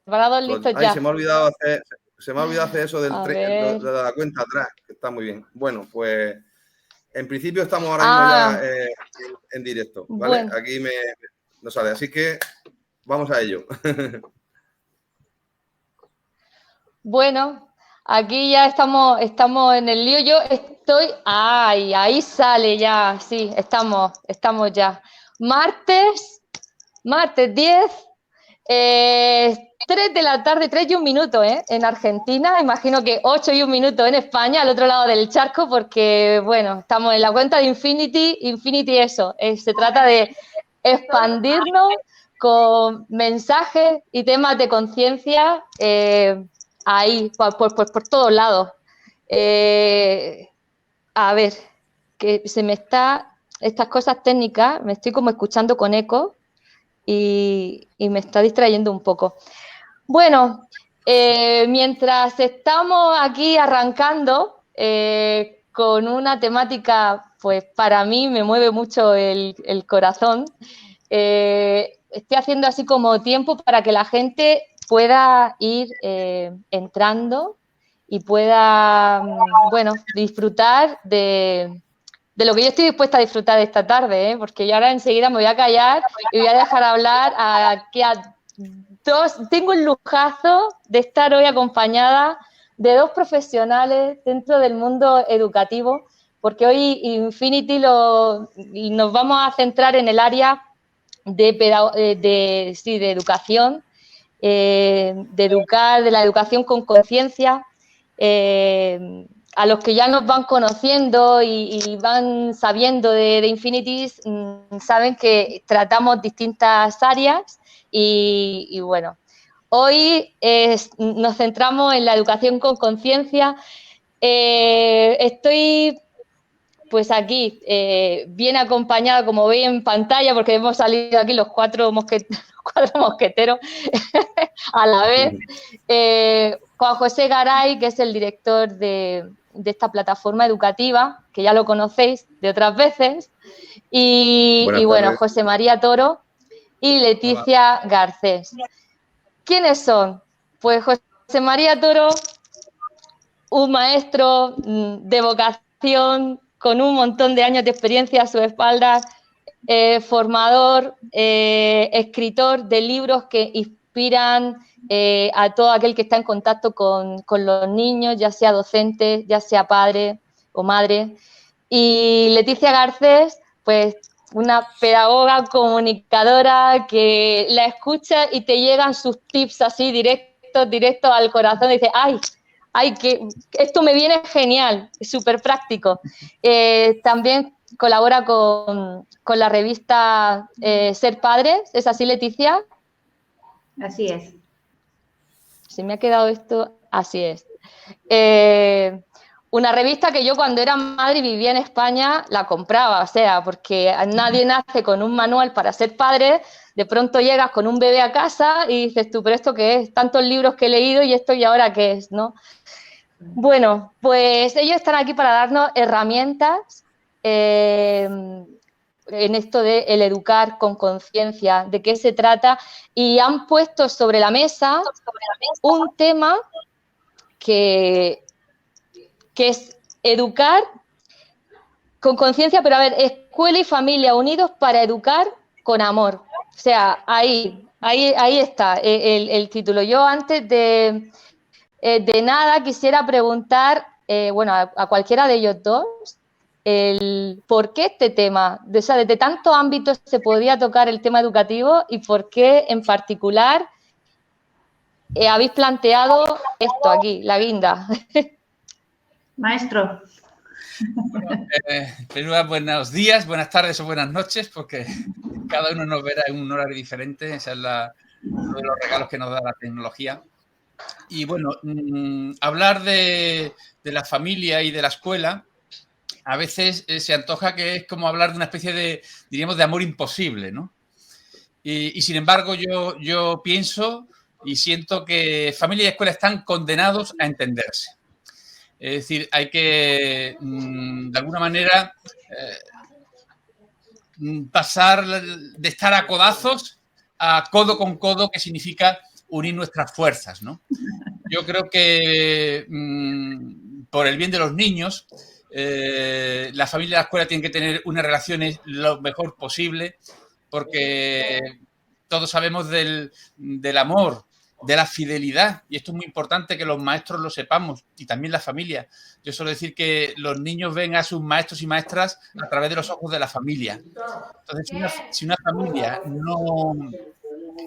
Preparados, listos Ay, ya. se me ha olvidado hacer eso de la cuenta atrás, que está muy bien. Bueno, pues en principio estamos ahora mismo ya en directo, ¿vale? Bueno. Aquí no sale, así que vamos a ello. Bueno, aquí ya estamos en el lío. Yo estoy. ¡Ay! Ahí sale ya. Sí, estamos ya. Martes 10, 3 de la tarde, 3 y 1 minuto, en Argentina. Imagino que 8 y 1 minuto en España, al otro lado del charco, porque, bueno, estamos en la cuenta de Infinity. Infinity, eso. Se trata de expandirnos con mensajes y temas de conciencia. Ahí, por todos lados. A ver, que se me está, estas cosas técnicas, me estoy como escuchando con eco y me está distrayendo un poco. Bueno, mientras estamos aquí arrancando con una temática, pues para mí me mueve mucho el corazón, estoy haciendo así como tiempo para que la gente pueda ir entrando y pueda, bueno, disfrutar de lo que yo estoy dispuesta a disfrutar esta tarde, porque yo ahora enseguida me voy a callar y voy a dejar hablar aquí a dos. Tengo el lujazo de estar hoy acompañada de dos profesionales dentro del mundo educativo, porque hoy Infinity nos vamos a centrar en el área de educación, de educar, de la educación con conciencia. A los que ya nos van conociendo y van sabiendo de Infinities, saben que tratamos distintas áreas y bueno, hoy nos centramos en la educación con conciencia. Estoy pues aquí, bien acompañada, como veis en pantalla, porque hemos salido aquí los cuatro mosqueteros a la vez. Juan José Garay, que es el director de esta plataforma educativa, que ya lo conocéis de otras veces, y bueno, José María Toro y Leticia Garcés. ¿Quiénes son? Pues José María Toro, un maestro de vocación con un montón de años de experiencia a su espalda, formador, escritor de libros que inspiran a todo aquel que está en contacto con los niños, ya sea docente, ya sea padre o madre. Y Leticia Garcés, pues una pedagoga comunicadora que la escucha y te llegan sus tips así directos al corazón. Y dice, ¡ay, que esto me viene genial! Súper práctico. También colabora con la revista Ser Padres. ¿Es así, Leticia? Así es. Si me ha quedado esto, así es. Una revista que yo cuando era madre y vivía en España la compraba, o sea, porque nadie nace con un manual para ser padre. De pronto llegas con un bebé a casa y dices tú, ¿pero esto qué es? Tantos libros que he leído y esto y ahora qué es, ¿no? Bueno, pues ellos están aquí para darnos herramientas en esto de el educar con conciencia, de qué se trata, y han puesto sobre la mesa un tema que es educar con conciencia, pero a ver, escuela y familia unidos para educar con amor. O sea, ahí está el título. Yo antes de nada quisiera preguntar, bueno, a cualquiera de ellos dos, ¿por qué este tema? O sea, desde tantos ámbitos se podía tocar el tema educativo y por qué en particular habéis planteado esto aquí, la guinda. Maestro. Bueno, primero, buenos días, buenas tardes o buenas noches, porque cada uno nos verá en un horario diferente. Esa es uno de los regalos que nos da la tecnología. Y bueno, hablar de la familia y de la escuela a veces se antoja que es como hablar de una especie de, diríamos, de amor imposible, ¿no? Y sin embargo, yo pienso y siento que familia y escuela están condenados a entenderse. Es decir, hay que, de alguna manera, pasar de estar a codazos a codo con codo, que significa unir nuestras fuerzas, ¿no? Yo creo que por el bien de los niños, la familia y la escuela tienen que tener unas relaciones lo mejor posible, porque todos sabemos del amor, de la fidelidad, y esto es muy importante que los maestros lo sepamos, y también la familia. Yo suelo decir que los niños ven a sus maestros y maestras a través de los ojos de la familia. Entonces, si una familia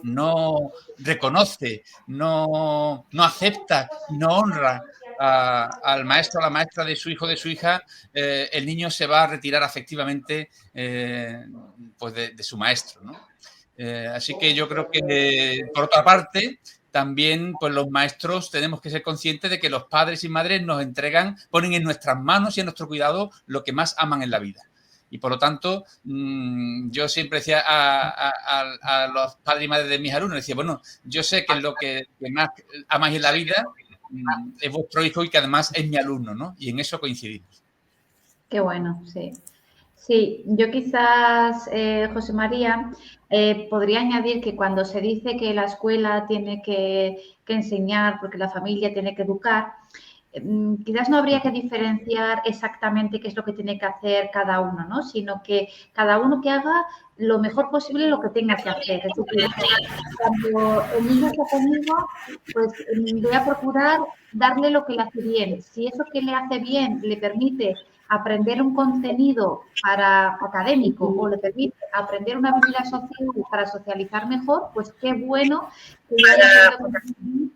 no reconoce, no acepta, no honra al maestro o a la maestra de su hijo o de su hija, el niño se va a retirar afectivamente pues de su maestro, ¿no? Así que yo creo que, por otra parte, también pues los maestros tenemos que ser conscientes de que los padres y madres nos entregan, ponen en nuestras manos y en nuestro cuidado lo que más aman en la vida. Y por lo tanto, yo siempre decía a los padres y madres de mis alumnos, decía, bueno, yo sé que lo que más amáis en la vida es vuestro hijo y que además es mi alumno, ¿no? Y en eso coincidimos. Qué bueno, sí. Sí, yo quizás, José María, podría añadir que cuando se dice que la escuela tiene que enseñar porque la familia tiene que educar, quizás no habría que diferenciar exactamente qué es lo que tiene que hacer cada uno, ¿no? Sino que cada uno que haga lo mejor posible lo que tenga que hacer. Es decir, cuando el niño está conmigo, pues voy a procurar darle lo que le hace bien. Si eso que le hace bien le permite aprender un contenido académico o le permite aprender una habilidad social para socializar mejor, pues qué bueno que yo haya podido contribuir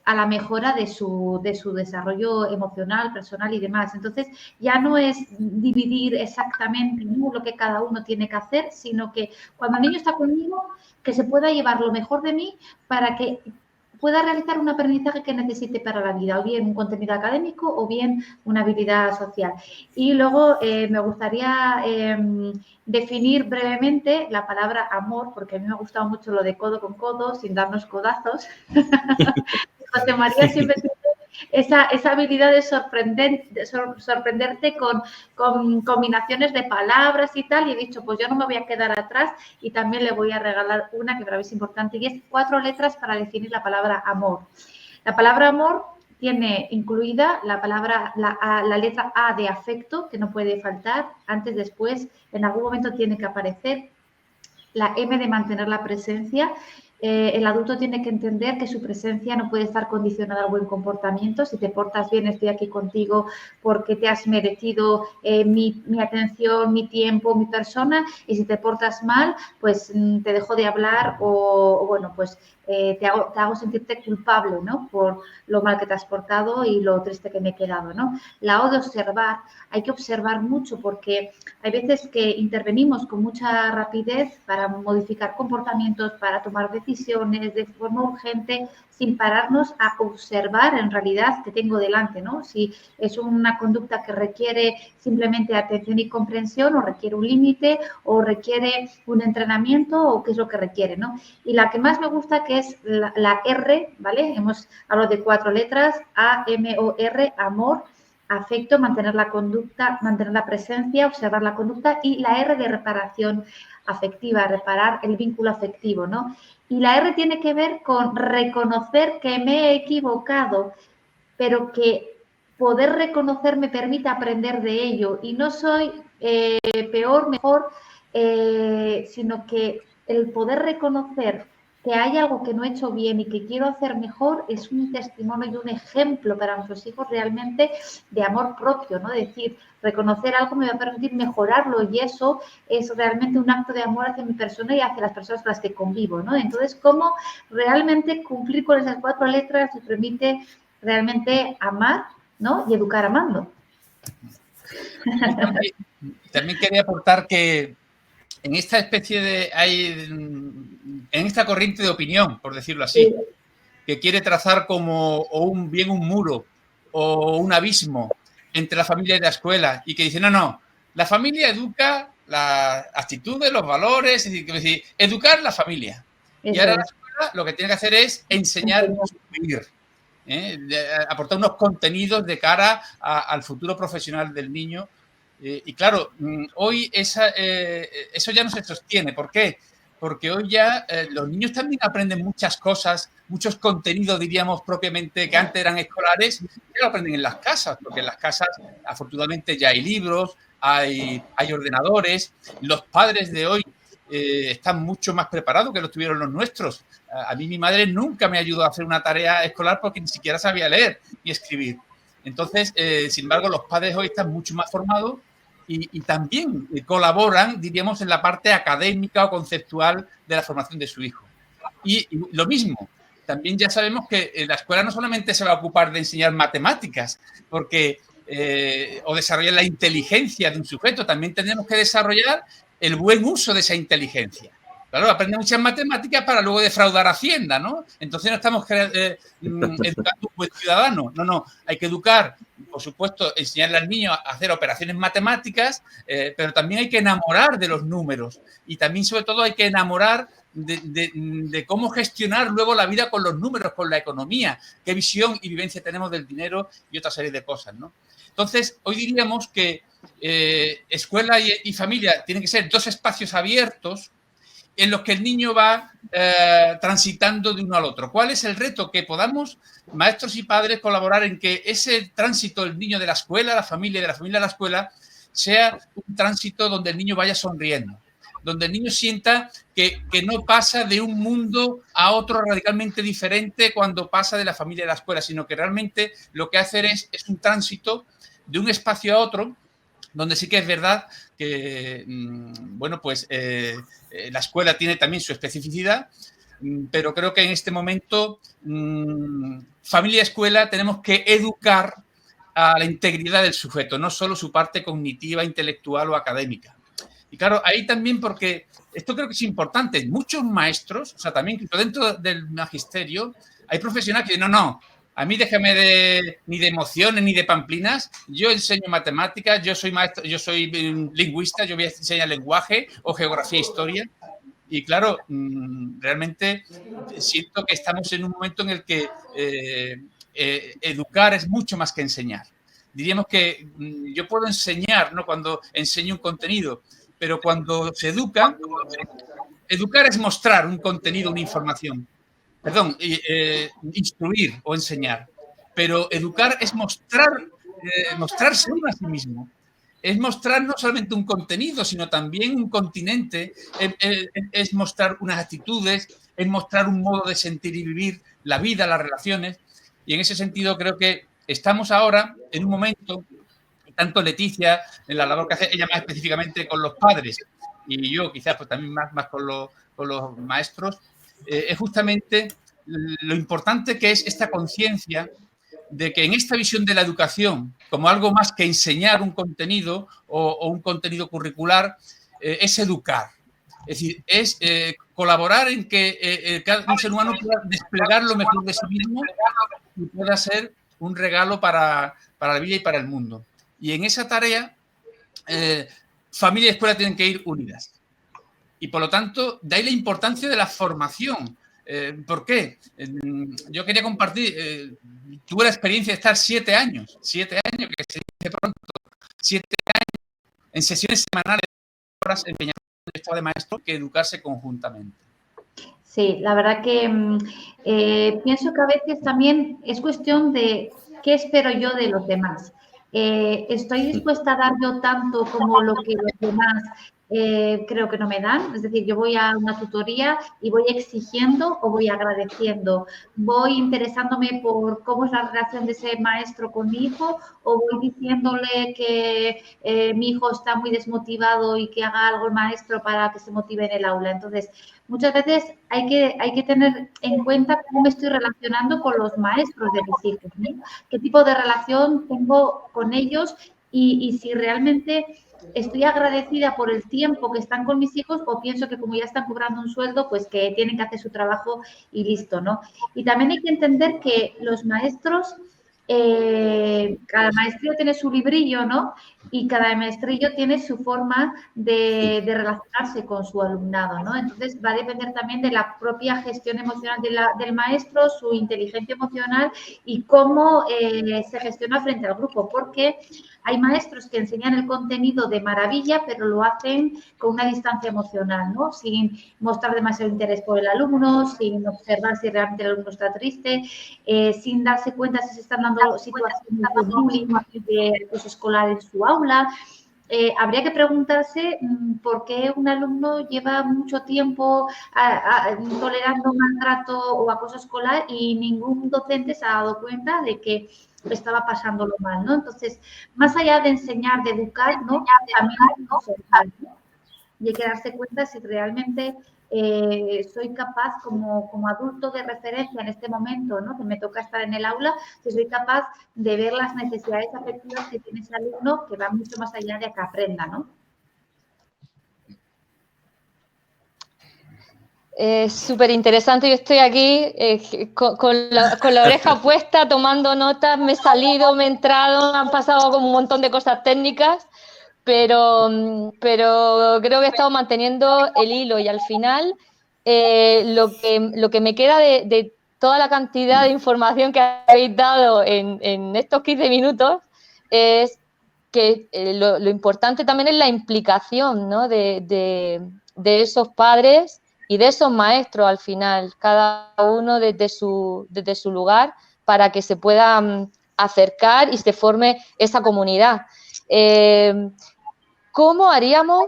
a la mejora de su desarrollo emocional, personal y demás. Entonces, ya no es dividir exactamente, ¿no?, lo que cada uno tiene que hacer, sino que cuando el niño está conmigo, que se pueda llevar lo mejor de mí para que pueda realizar un aprendizaje que necesite para la vida, o bien un contenido académico o bien una habilidad social. Y luego me gustaría definir brevemente la palabra amor, porque a mí me ha gustado mucho lo de codo con codo, sin darnos codazos. José María siempre tiene esa habilidad de sorprenderte con combinaciones de palabras y tal, y he dicho, pues yo no me voy a quedar atrás y también le voy a regalar una que para mí es importante, y es 4 letras para definir la palabra amor. La palabra amor tiene incluida la letra A de afecto, que no puede faltar, antes, después, en algún momento tiene que aparecer, la M de mantener la presencia. El adulto tiene que entender que su presencia no puede estar condicionada al buen comportamiento. Si te portas bien, estoy aquí contigo porque te has merecido mi atención, mi tiempo, mi persona, y si te portas mal, pues te dejo de hablar o bueno, pues te hago sentirte culpable, ¿no?, por lo mal que te has portado y lo triste que me he quedado, ¿no? La O de observar. Hay que observar mucho porque hay veces que intervenimos con mucha rapidez para modificar comportamientos, para tomar decisiones de forma urgente, sin pararnos a observar en realidad qué tengo delante, ¿no? Si es una conducta que requiere simplemente atención y comprensión, o requiere un límite, o requiere un entrenamiento, o qué es lo que requiere, ¿no? Y la que más me gusta, que es la R, ¿vale? Hemos hablado de 4 letras, A, M, O, R, amor, afecto, mantener la conducta, mantener la presencia, observar la conducta, y la R de reparación afectiva, reparar el vínculo afectivo, ¿no? Y la R tiene que ver con reconocer que me he equivocado, pero que poder reconocer me permite aprender de ello. Y no soy peor, mejor, sino que el poder reconocer que hay algo que no he hecho bien y que quiero hacer mejor es un testimonio y un ejemplo para nuestros hijos realmente de amor propio, ¿no? Es decir, reconocer algo me va a permitir mejorarlo, y eso es realmente un acto de amor hacia mi persona y hacia las personas con las que convivo, ¿no? Entonces, ¿cómo realmente cumplir con esas 4 letras me permite realmente amar, ¿no?, y educar amando? También quería aportar que en esta especie de... en esta corriente de opinión, por decirlo así, sí, que quiere trazar como bien un muro o un abismo entre la familia y la escuela, y que dice, no, la familia educa las actitudes, los valores, es decir, educar la familia. Eso. Y ahora la escuela lo que tiene que hacer es enseñar a vivir, aportar unos contenidos de cara al futuro profesional del niño. Y claro, hoy eso ya no se sostiene. ¿Por qué? porque hoy ya los niños también aprenden muchas cosas, muchos contenidos, diríamos propiamente, que antes eran escolares, que lo aprenden en las casas, porque en las casas afortunadamente ya hay libros, hay ordenadores. Los padres de hoy están mucho más preparados que los tuvieron los nuestros. A mí mi madre nunca me ayudó a hacer una tarea escolar porque ni siquiera sabía leer ni escribir. Entonces, sin embargo, los padres hoy están mucho más formados y también colaboran, diríamos, en la parte académica o conceptual de la formación de su hijo. Y lo mismo, también ya sabemos que la escuela no solamente se va a ocupar de enseñar matemáticas, porque o desarrollar la inteligencia de un sujeto, también tenemos que desarrollar el buen uso de esa inteligencia. Claro, aprende muchas matemáticas para luego defraudar a Hacienda, ¿no? Entonces no estamos educando un buen ciudadano. No, hay que educar, por supuesto, enseñarle al niño a hacer operaciones matemáticas, pero también hay que enamorar de los números y también, sobre todo, hay que enamorar de cómo gestionar luego la vida con los números, con la economía, qué visión y vivencia tenemos del dinero y otra serie de cosas, ¿no? Entonces, hoy diríamos que escuela y familia tienen que ser dos espacios abiertos en los que el niño va transitando de uno al otro. ¿Cuál es el reto? Que podamos, maestros y padres, colaborar en que ese tránsito del niño de la escuela a la familia y de la familia a la escuela sea un tránsito donde el niño vaya sonriendo, donde el niño sienta que no pasa de un mundo a otro radicalmente diferente cuando pasa de la familia a la escuela, sino que realmente lo que hace es un tránsito de un espacio a otro, donde sí que es verdad que, bueno, pues la escuela tiene también su especificidad, pero creo que en este momento, familia y escuela, tenemos que educar a la integridad del sujeto, no solo su parte cognitiva, intelectual o académica. Y claro, ahí también, porque esto creo que es importante, muchos maestros, o sea, también dentro del magisterio, hay profesionales que dicen, no, a mí déjame ni de emociones ni de pamplinas, yo enseño matemáticas, yo soy maestro, yo soy lingüista, yo voy a enseñar lenguaje o geografía e historia. Y claro, realmente siento que estamos en un momento en el que educar es mucho más que enseñar. Diríamos que yo puedo enseñar, ¿no?, cuando enseño un contenido, pero cuando se educa, educar es mostrar un contenido, una información. Perdón, instruir o enseñar, pero educar es mostrarse uno a sí mismo. Es mostrar no solamente un contenido, sino también un continente, es mostrar unas actitudes, es mostrar un modo de sentir y vivir la vida, las relaciones. Y en ese sentido creo que estamos ahora en un momento, tanto Leticia, en la labor que hace ella más específicamente con los padres, y yo quizás pues también más con los maestros, es justamente lo importante que es esta conciencia de que en esta visión de la educación, como algo más que enseñar un contenido o un contenido curricular, es educar. Es decir, es colaborar en que cada ser humano pueda desplegar lo mejor de sí mismo y pueda ser un regalo para la vida y para el mundo. Y en esa tarea, familia y escuela tienen que ir unidas. Y por lo tanto, de ahí la importancia de la formación. ¿Por qué? Yo quería compartir, tuve la experiencia de estar 7 años, que se dice pronto, 7 años en sesiones semanales, horas empeñadas en el estado de maestro, que educarse conjuntamente. Sí, la verdad que pienso que a veces también es cuestión de qué espero yo de los demás. ¿Estoy dispuesta a dar yo tanto como lo que los demás creo que no me dan? Es decir, yo voy a una tutoría y voy exigiendo o voy agradeciendo. ¿Voy interesándome por cómo es la relación de ese maestro con mi hijo o voy diciéndole que mi hijo está muy desmotivado y que haga algo el maestro para que se motive en el aula? Entonces, muchas veces hay que tener en cuenta cómo me estoy relacionando con los maestros de mis hijos, ¿no? ¿Qué tipo de relación tengo con ellos? Y si realmente estoy agradecida por el tiempo que están con mis hijos o pienso que como ya están cobrando un sueldo, pues que tienen que hacer su trabajo y listo, ¿no? Y también hay que entender que los maestros cada maestrillo tiene su librillo, ¿no? Y cada maestrillo tiene su forma de relacionarse con su alumnado, ¿no? Entonces va a depender también de la propia gestión emocional del maestro, su inteligencia emocional y cómo se gestiona frente al grupo, porque hay maestros que enseñan el contenido de maravilla, pero lo hacen con una distancia emocional, ¿no? Sin mostrar demasiado interés por el alumno, sin observar si realmente el alumno está triste, sin darse cuenta si se están dando situaciones de bullying, de acoso escolar en su aula. Habría que preguntarse por qué un alumno lleva mucho tiempo tolerando maltrato o acoso escolar y ningún docente se ha dado cuenta de que estaba pasándolo mal, ¿no? Entonces, más allá de enseñar, de educar, ¿no? También hay que observar, ¿no? Y hay que darse cuenta si realmente soy capaz como adulto de referencia en este momento, ¿no? Que me toca estar en el aula, si soy capaz de ver las necesidades afectivas que tiene ese alumno, que va mucho más allá de que aprenda, ¿no? Súper interesante, yo estoy aquí con la oreja puesta, tomando notas, me he salido, me he entrado, han pasado como un montón de cosas técnicas, pero creo que he estado manteniendo el hilo y al final lo que me queda de toda la cantidad de información que habéis dado en estos 15 minutos es que lo importante también es la implicación, ¿no? de esos padres y de esos maestros al final, cada uno desde su lugar, para que se puedan acercar y se forme esa comunidad. ¿Cómo haríamos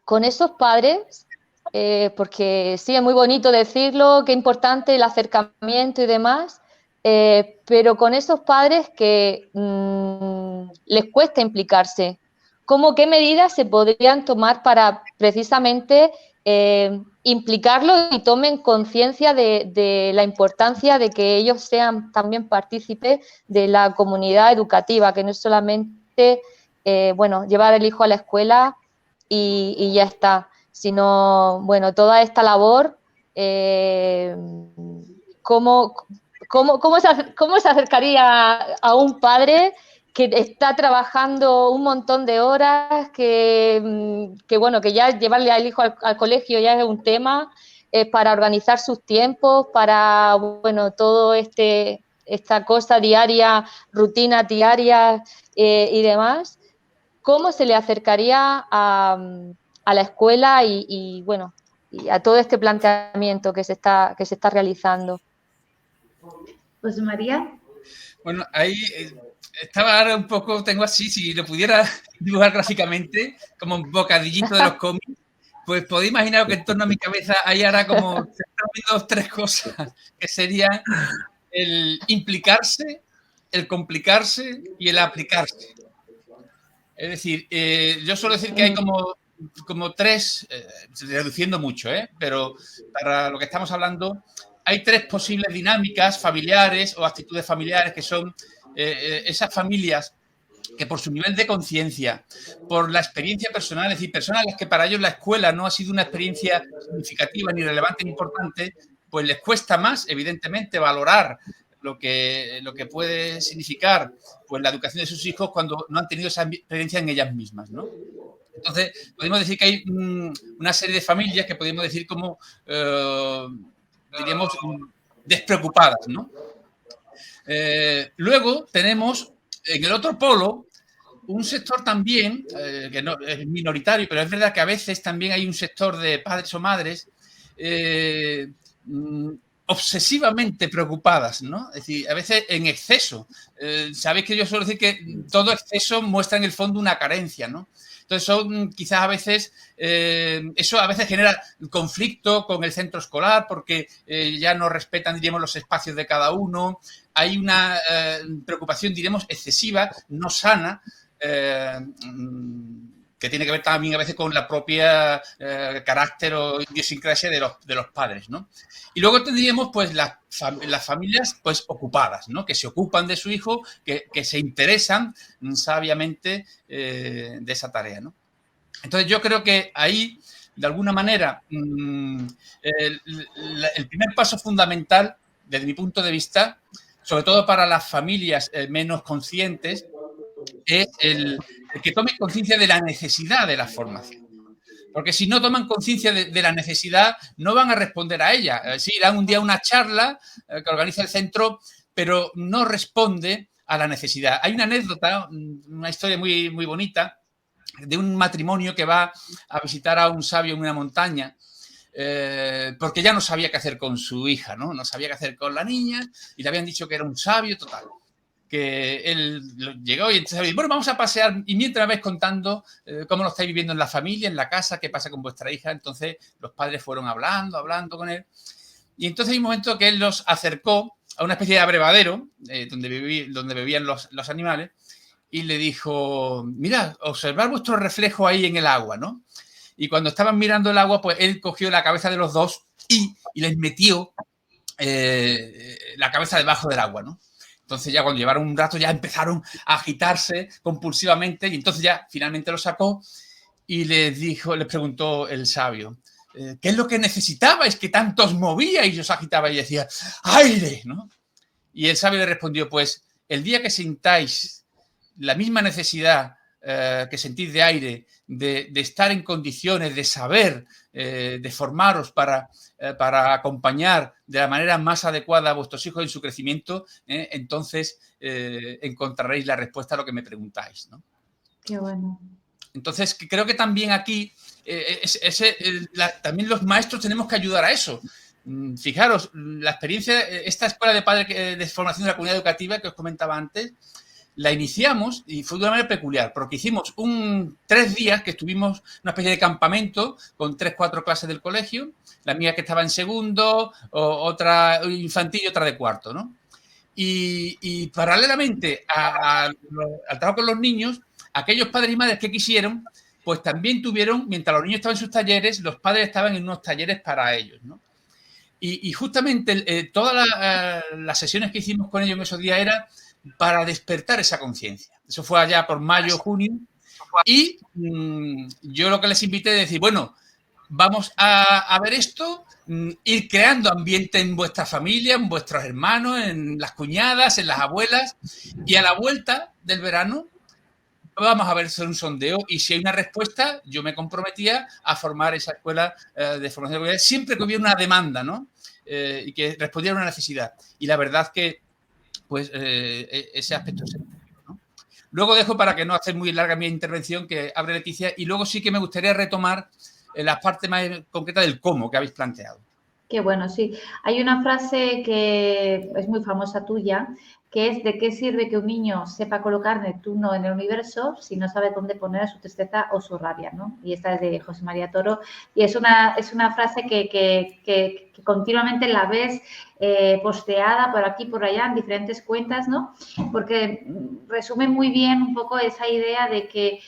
con esos padres? Porque sí, es muy bonito decirlo, qué importante el acercamiento y demás, pero con esos padres que les cuesta implicarse, ¿qué medidas se podrían tomar para precisamente implicarlos y tomen conciencia de la importancia de que ellos sean también partícipes de la comunidad educativa, que no es solamente llevar al hijo a la escuela y ya está, sino, bueno, toda esta labor, ¿cómo se acercaría a un padre que está trabajando un montón de horas, que ya llevarle al hijo al colegio ya es un tema, para organizar sus tiempos, para, todo esta cosa diaria, rutina diaria y demás? ¿Cómo se le acercaría a la escuela y a todo este planteamiento que se está realizando? Pues María. Bueno, ahí estaba ahora un poco, tengo así, si lo pudiera dibujar gráficamente, como un bocadillito de los cómics, pues podéis imaginaros que en torno a mi cabeza hay ahora como se están viendo 3 cosas, que serían el implicarse, el complicarse y el aplicarse. Es decir, yo suelo decir que hay como 3, reduciendo mucho, pero para lo que estamos hablando, hay 3 posibles dinámicas familiares o actitudes familiares que son esas familias que por su nivel de conciencia, por la experiencia personal, es decir, personas a las que para ellos la escuela no ha sido una experiencia significativa, ni relevante, ni importante, pues les cuesta más, evidentemente, valorar lo que puede significar pues la educación de sus hijos cuando no han tenido esa experiencia en ellas mismas, ¿no? Entonces, podemos decir que hay una serie de familias que podemos decir como, diríamos, despreocupadas, ¿no? Luego tenemos en el otro polo un sector también, que no es minoritario, pero es verdad que a veces también hay un sector de padres o madres obsesivamente preocupadas, ¿no? Es decir, a veces en exceso. Sabéis que yo suelo decir que todo exceso muestra en el fondo una carencia, ¿no? Entonces son quizás a veces, eso a veces genera conflicto con el centro escolar porque ya no respetan, diríamos, los espacios de cada uno. Hay una preocupación, diremos, excesiva, no sana, que tiene que ver también a veces con la propia carácter o idiosincrasia de los padres, ¿no? Y luego tendríamos pues las familias pues ocupadas, ¿no? Que se ocupan de su hijo, que se interesan sabiamente de esa tarea, ¿no? Entonces yo creo que ahí, de alguna manera, el primer paso fundamental, desde mi punto de vista, sobre todo para las familias menos conscientes, es el que tomen conciencia de la necesidad de la formación. Porque si no toman conciencia de la necesidad, no van a responder a ella. Sí, dan un día una charla que organiza el centro, pero no responde a la necesidad. Hay una anécdota, una historia muy, muy bonita, de un matrimonio que va a visitar a un sabio en una montaña, porque ya no sabía qué hacer con su hija, ¿no? No sabía qué hacer con la niña y le habían dicho que era un sabio total. Que él llegó y entonces, bueno, vamos a pasear y mientras vais contando cómo lo estáis viviendo en la familia, en la casa, qué pasa con vuestra hija. Entonces los padres fueron hablando con él y entonces hay un momento que él los acercó a una especie de abrevadero donde bebían los animales y le dijo, mirad, observad vuestro reflejo ahí en el agua, ¿no? Y cuando estaban mirando el agua, pues él cogió la cabeza de los dos y les metió la cabeza debajo del agua, ¿no? Entonces ya cuando llevaron un rato ya empezaron a agitarse compulsivamente y entonces ya finalmente lo sacó y les preguntó el sabio, ¿qué es lo que necesitabais que tanto os movíais y os agitabais? Y decía, ¡aire! ¿No? Y el sabio le respondió, pues el día que sintáis la misma necesidad que sentís de aire, de estar en condiciones, de saber, de formaros para acompañar de la manera más adecuada a vuestros hijos en su crecimiento, entonces encontraréis la respuesta a lo que me preguntáis, ¿no? Qué bueno. Entonces, creo que también aquí, también los maestros tenemos que ayudar a eso. Fijaros, la experiencia, esta escuela de padres de formación de la comunidad educativa que os comentaba antes, la iniciamos y fue de una manera peculiar, porque hicimos 3 días que estuvimos en una especie de campamento con 3-4 clases del colegio, la mía que estaba en segundo, otra infantil y otra de cuarto, ¿no? Y paralelamente al trabajo con los niños, aquellos padres y madres que quisieron, pues también tuvieron, mientras los niños estaban en sus talleres, los padres estaban en unos talleres para ellos, ¿no? Y justamente todas las sesiones que hicimos con ellos en esos días era para despertar esa conciencia. Eso fue allá por mayo, junio. Y yo lo que les invité es decir, bueno, vamos a ver esto, ir creando ambiente en vuestra familia, en vuestros hermanos, en las cuñadas, en las abuelas. Y a la vuelta del verano vamos a ver un sondeo y si hay una respuesta, yo me comprometía a formar esa escuela de formación de siempre que hubiera una demanda, ¿no? Y que respondiera a una necesidad. Y la verdad que pues ese aspecto es efectivo, ¿no? Luego dejo para que no hacer muy larga mi intervención que abre Leticia y luego sí que me gustaría retomar la parte más concreta del cómo que habéis planteado. Qué bueno, sí. Hay una frase que es muy famosa tuya, que es ¿de qué sirve que un niño sepa colocar Neptuno en el universo si no sabe dónde poner su tristeza o su rabia, ¿no? Y esta es de José María Toro. Y es una frase que continuamente la ves posteada por aquí, por allá, en diferentes cuentas, ¿no? Porque resume muy bien un poco esa idea de que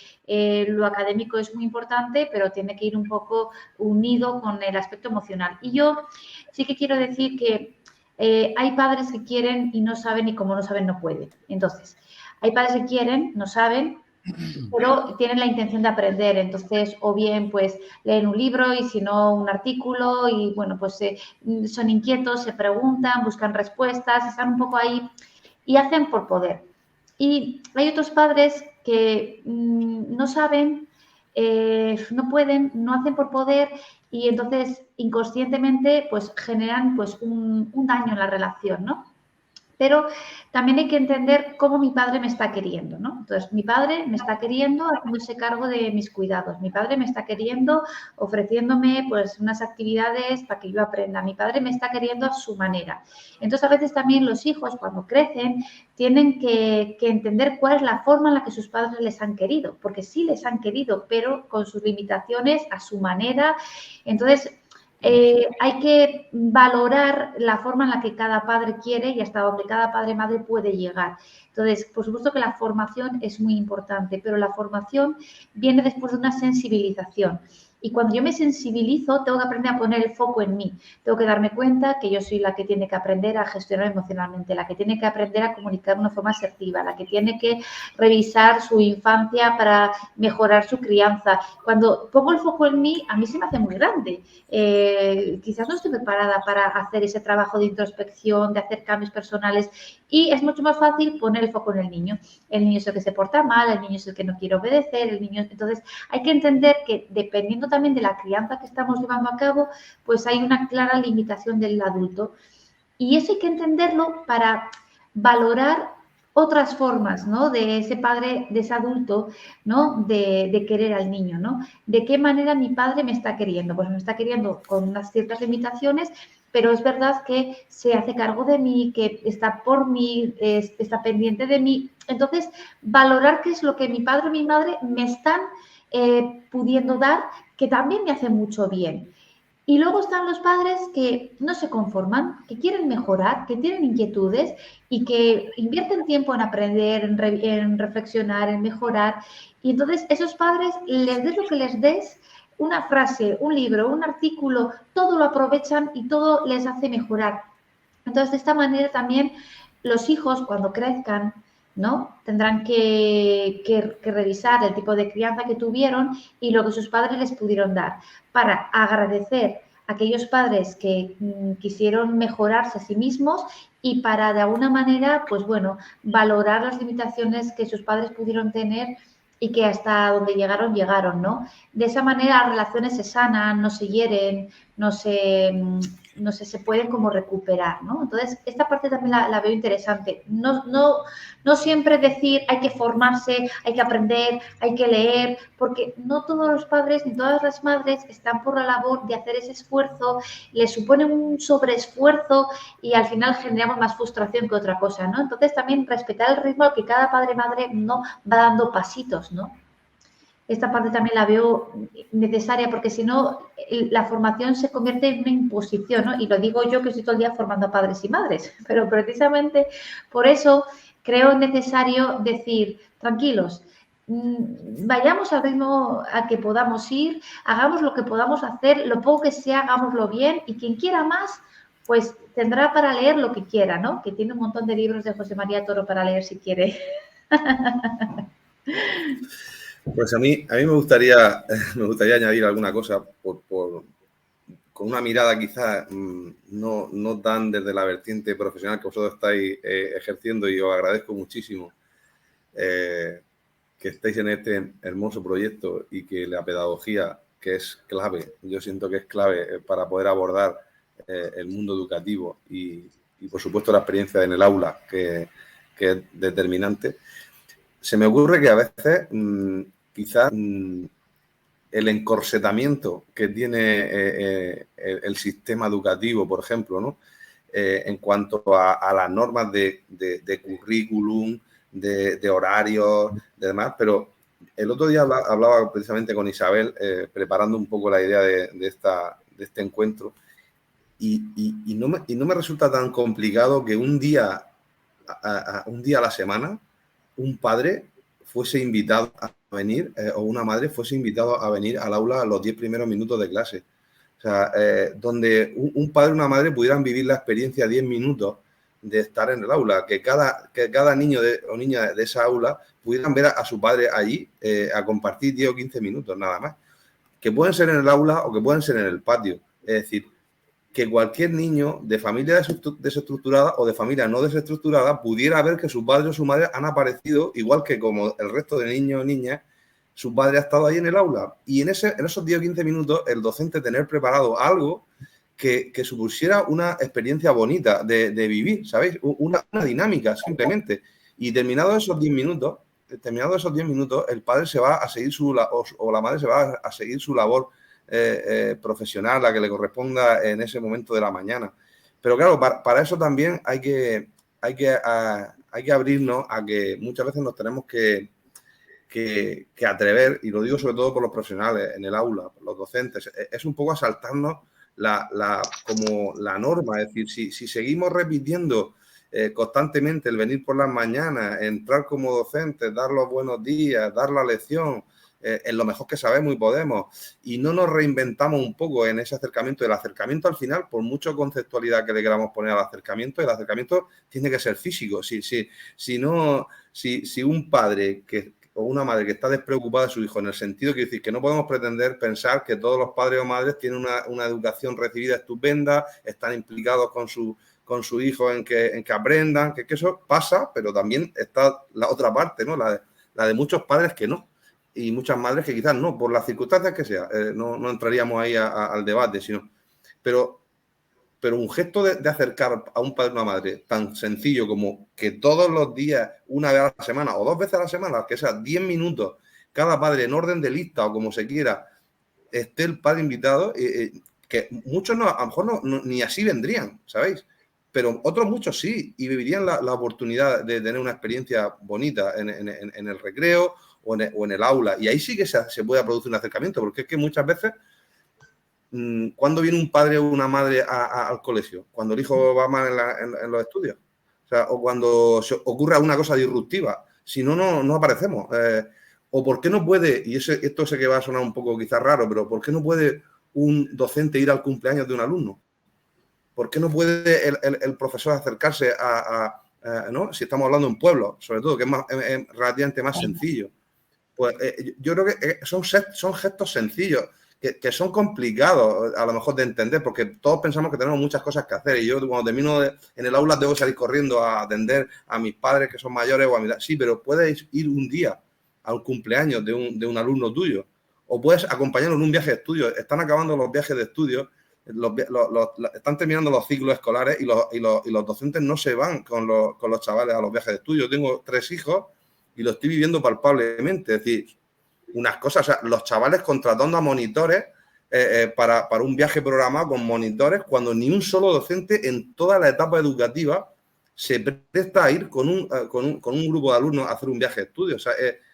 lo académico es muy importante, pero tiene que ir un poco unido con el aspecto emocional. Y yo sí que quiero decir que hay padres que quieren y no saben, y como no saben, no pueden. Entonces, hay padres que quieren, no saben, pero tienen la intención de aprender. Entonces, o bien, pues, leen un libro y si no, un artículo y, bueno, pues son inquietos, se preguntan, buscan respuestas, están un poco ahí y hacen por poder. Y hay otros padres que no saben, no pueden, no hacen por poder y entonces inconscientemente pues generan pues un daño en la relación, ¿no? Pero también hay que entender cómo mi padre me está queriendo, ¿no? Entonces, mi padre me está queriendo haciéndose cargo de mis cuidados. Mi padre me está queriendo ofreciéndome, pues, unas actividades para que yo aprenda. Mi padre me está queriendo a su manera. Entonces, a veces también los hijos, cuando crecen, tienen que entender cuál es la forma en la que sus padres les han querido. Porque sí les han querido, pero con sus limitaciones, a su manera. Entonces, hay que valorar la forma en la que cada padre quiere y hasta donde cada padre y madre puede llegar. Entonces, por supuesto que la formación es muy importante, pero la formación viene después de una sensibilización. Y cuando yo me sensibilizo, tengo que aprender a poner el foco en mí. Tengo que darme cuenta que yo soy la que tiene que aprender a gestionar emocionalmente, la que tiene que aprender a comunicar de una forma asertiva, la que tiene que revisar su infancia para mejorar su crianza. Cuando pongo el foco en mí, a mí se me hace muy grande. Quizás no estoy preparada para hacer ese trabajo de introspección, de hacer cambios personales Y es mucho más fácil poner el foco en el niño. El niño es el que se porta mal, el niño es el que no quiere obedecer, el niño... Entonces, hay que entender que dependiendo también de la crianza que estamos llevando a cabo, pues hay una clara limitación del adulto. Y eso hay que entenderlo para valorar otras formas, ¿no? De ese padre, de ese adulto, ¿no? De querer al niño, ¿no? ¿De qué manera mi padre me está queriendo? Pues me está queriendo con unas ciertas limitaciones, pero es verdad que se hace cargo de mí, que está por mí, está pendiente de mí. Entonces, valorar qué es lo que mi padre o mi madre me están pudiendo dar, que también me hace mucho bien. Y luego están los padres que no se conforman, que quieren mejorar, que tienen inquietudes y que invierten tiempo en aprender, en reflexionar, en mejorar. Y entonces esos padres, les des lo que les des, una frase, un libro, un artículo, todo lo aprovechan y todo les hace mejorar. Entonces, de esta manera también los hijos, cuando crezcan, ¿no? Tendrán que revisar el tipo de crianza que tuvieron y lo que sus padres les pudieron dar, para agradecer a aquellos padres que quisieron mejorarse a sí mismos y para, de alguna manera, pues bueno, valorar las limitaciones que sus padres pudieron tener y que hasta donde llegaron, ¿no? De esa manera las relaciones se sanan, no se hieren, no sé, se pueden como recuperar, ¿no? Entonces, esta parte también la veo interesante. No siempre decir hay que formarse, hay que aprender, hay que leer, porque no todos los padres ni todas las madres están por la labor de hacer ese esfuerzo, les supone un sobreesfuerzo y al final generamos más frustración que otra cosa, ¿no? Entonces, también respetar el ritmo al que cada padre-madre no va dando pasitos, ¿no? Esta parte también la veo necesaria porque si no la formación se convierte en una imposición, ¿no? Y lo digo yo que estoy todo el día formando a padres y madres, pero precisamente por eso creo necesario decir, tranquilos, vayamos al ritmo a que podamos ir, hagamos lo que podamos hacer, lo poco que sea, hagámoslo bien y quien quiera más, pues tendrá para leer lo que quiera, ¿no? Que tiene un montón de libros de José María Toro para leer si quiere. Pues a mí me gustaría añadir alguna cosa con una mirada quizás no tan desde la vertiente profesional que vosotros estáis ejerciendo, y os agradezco muchísimo que estéis en este hermoso proyecto y que la pedagogía, que es clave, yo siento que es clave para poder abordar el mundo educativo y por supuesto la experiencia en el aula, que es determinante. Se me ocurre que a veces quizás el encorsetamiento que tiene el sistema educativo, por ejemplo, ¿no? En cuanto a las normas de currículum, de horarios, de demás, pero el otro día hablaba precisamente con Isabel, preparando un poco la idea de este encuentro, y no me resulta tan complicado que un día a la semana un padre fuese invitado a venir o una madre fuese invitado a venir al aula a los 10 primeros minutos de clase. O sea, donde un padre y una madre pudieran vivir la experiencia 10 minutos de estar en el aula, que cada niño o niña de esa aula pudieran ver a su padre allí a compartir 10 o 15 minutos nada más, que pueden ser en el aula o que pueden ser en el patio. Es decir, que cualquier niño de familia desestructurada o de familia no desestructurada pudiera ver que su padre o su madre han aparecido, igual que como el resto de niños o niñas, su padre ha estado ahí en el aula. Y en esos 10 o 15 minutos, el docente tener preparado algo que supusiera una experiencia bonita de vivir, ¿sabéis? Una dinámica, simplemente. Y terminados esos 10 minutos, el padre se va a seguir o la madre se va a seguir su labor profesional, la que le corresponda en ese momento de la mañana. Pero claro, para eso también hay que abrirnos a que muchas veces nos tenemos que atrever, y lo digo sobre todo por los profesionales en el aula, por los docentes, es un poco a saltarnos como la norma. Es decir, si seguimos repitiendo constantemente el venir por las mañanas, entrar como docentes, dar los buenos días, dar la lección, en lo mejor que sabemos y podemos, y no nos reinventamos un poco en ese acercamiento. El acercamiento al final, por mucha conceptualidad que le queramos poner al acercamiento, el acercamiento tiene que ser físico. Si un padre o una madre que está despreocupada de su hijo, en el sentido que decir que no podemos pretender pensar que todos los padres o madres tienen una educación recibida estupenda, están implicados con con su hijo en que aprendan, que eso pasa, pero también está la otra parte, ¿no? La de muchos padres que no, y muchas madres que quizás no, por las circunstancias que sea. No entraríamos ahí al debate, pero un gesto de acercar a un padre o una madre tan sencillo como que todos los días, una vez a la semana o 2 veces a la semana, que sea 10 minutos, cada padre en orden de lista o como se quiera, esté el padre invitado, que muchos a lo mejor ni así vendrían, ¿sabéis? Pero otros muchos sí, y vivirían la oportunidad de tener una experiencia bonita en el recreo o en el aula. Y ahí sí que se puede producir un acercamiento, porque es que muchas veces, ¿cuándo viene un padre o una madre al colegio? Cuando el hijo va mal en los estudios. O sea, o cuando ocurre alguna cosa disruptiva. Si no, no aparecemos. ¿O por qué no puede, y esto sé que va a sonar un poco quizás raro, pero por qué no puede un docente ir al cumpleaños de un alumno? ¿Por qué no puede el profesor acercarse ¿no? Si estamos hablando de un pueblo, sobre todo, que es relativamente más sencillo? Pues yo creo que son gestos sencillos, que son complicados a lo mejor de entender, porque todos pensamos que tenemos muchas cosas que hacer, y yo cuando termino en el aula debo salir corriendo a atender a mis padres que son mayores o a mi... Sí, pero puedes ir un día al cumpleaños de un alumno tuyo, o puedes acompañarlo en un viaje de estudio. Están acabando los viajes de estudio, están terminando los ciclos escolares y los docentes no se van con los chavales a los viajes de estudio. Yo tengo 3 hijos y lo estoy viviendo palpablemente. Es decir, unas cosas, o sea, los chavales contratando a monitores para un viaje programado con monitores, cuando ni un solo docente en toda la etapa educativa se presta a ir con un grupo de alumnos a hacer un viaje de estudio. O sea,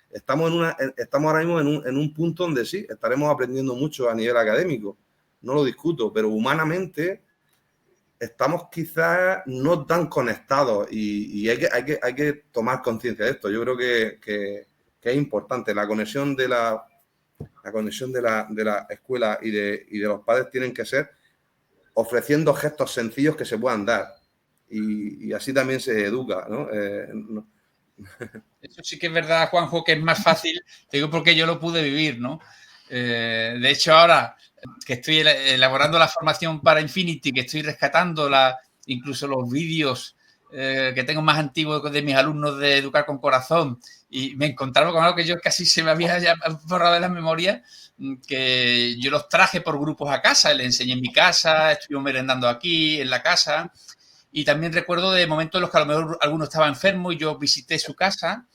estamos ahora mismo en un punto donde sí, estaremos aprendiendo mucho a nivel académico, no lo discuto, pero humanamente estamos quizás no tan conectados, y hay que tomar conciencia de esto. Yo creo que es importante. La conexión de la escuela y de los padres tienen que ser ofreciendo gestos sencillos que se puedan dar, y así también se educa, ¿no? Eso sí que es verdad, Juanjo, que es más fácil, te digo porque yo lo pude vivir, ¿no? De hecho, ahora que estoy elaborando la formación para Infinity, que estoy rescatando incluso los vídeos que tengo más antiguos de mis alumnos de Educar con Corazón, y me encontraba con algo que yo casi se me había ya borrado de la memoria, que yo los traje por grupos a casa, les enseñé en mi casa, estuvimos merendando aquí, en la casa, y también recuerdo de momentos en los que a lo mejor alguno estaba enfermo y yo visité su casa,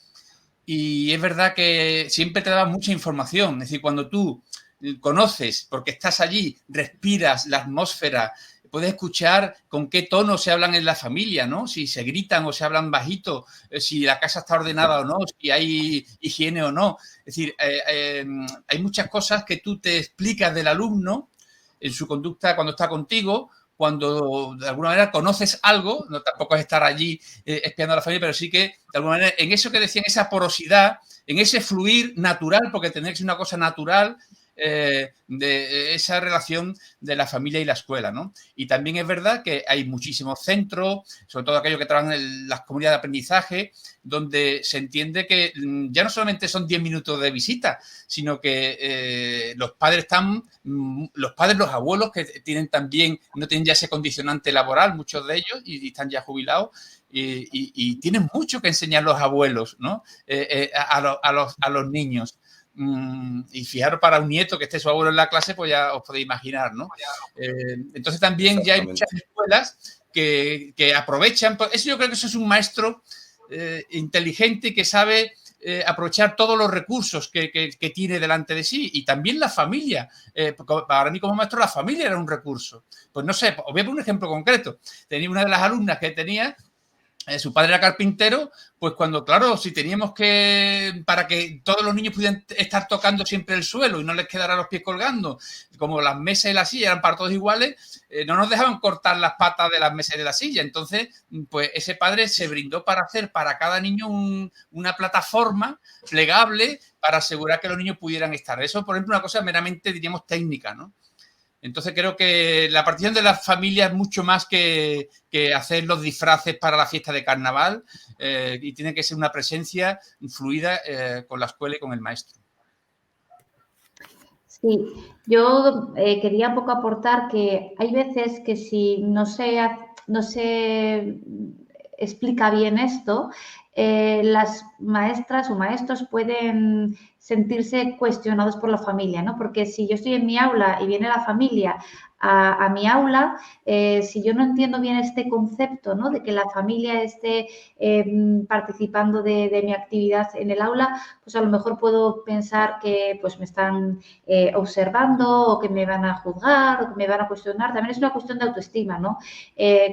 y es verdad que siempre te daba mucha información. Es decir, cuando tú conoces, porque estás allí, respiras la atmósfera, puedes escuchar con qué tono se hablan en la familia, ¿no? Si se gritan o se hablan bajito, si la casa está ordenada o no, si hay higiene o no. Es decir, hay muchas cosas que tú te explicas del alumno en su conducta cuando está contigo, cuando de alguna manera conoces algo, no tampoco es estar allí espiando a la familia, pero sí que de alguna manera en eso que decían, esa porosidad, en ese fluir natural, porque tendría que ser una cosa natural, de esa relación de la familia y la escuela, ¿no? Y también es verdad que hay muchísimos centros, sobre todo aquellos que trabajan en las comunidades de aprendizaje, donde se entiende que ya no solamente son 10 minutos de visita, sino que los padres, los abuelos, que tienen también, no tienen ya ese condicionante laboral, muchos de ellos, y están ya jubilados, y tienen mucho que enseñar los abuelos, ¿no? A los niños. Y fijaros, para un nieto que esté su abuelo en la clase, pues ya os podéis imaginar, ¿no? Entonces también ya hay muchas escuelas que aprovechan, eso yo creo que eso es un maestro inteligente que sabe aprovechar todos los recursos que tiene delante de sí, y también la familia. Para mí como maestro la familia era un recurso. Pues no sé, os voy a poner un ejemplo concreto. Tenía una de las alumnas que tenía, su padre era carpintero, pues cuando, claro, si teníamos para que todos los niños pudieran estar tocando siempre el suelo y no les quedara los pies colgando, como las mesas y las sillas eran para todos iguales, no nos dejaban cortar las patas de las mesas y de la silla. Entonces, pues ese padre se brindó para hacer para cada niño una plataforma plegable para asegurar que los niños pudieran estar. Eso, por ejemplo, una cosa meramente, diríamos, técnica, ¿no? Entonces creo que la partición de las familias es mucho más que hacer los disfraces para la fiesta de carnaval, y tiene que ser una presencia fluida con la escuela y con el maestro. Sí, yo quería un poco aportar que hay veces que si no se no se explica bien esto, las maestras o maestros pueden sentirse cuestionados por la familia, ¿no? Porque si yo estoy en mi aula y viene la familia a mi aula, si yo no entiendo bien este concepto, ¿no? De que la familia esté participando de mi actividad en el aula, pues a lo mejor puedo pensar que pues me están observando o que me van a juzgar o que me van a cuestionar. También es una cuestión de autoestima, ¿no?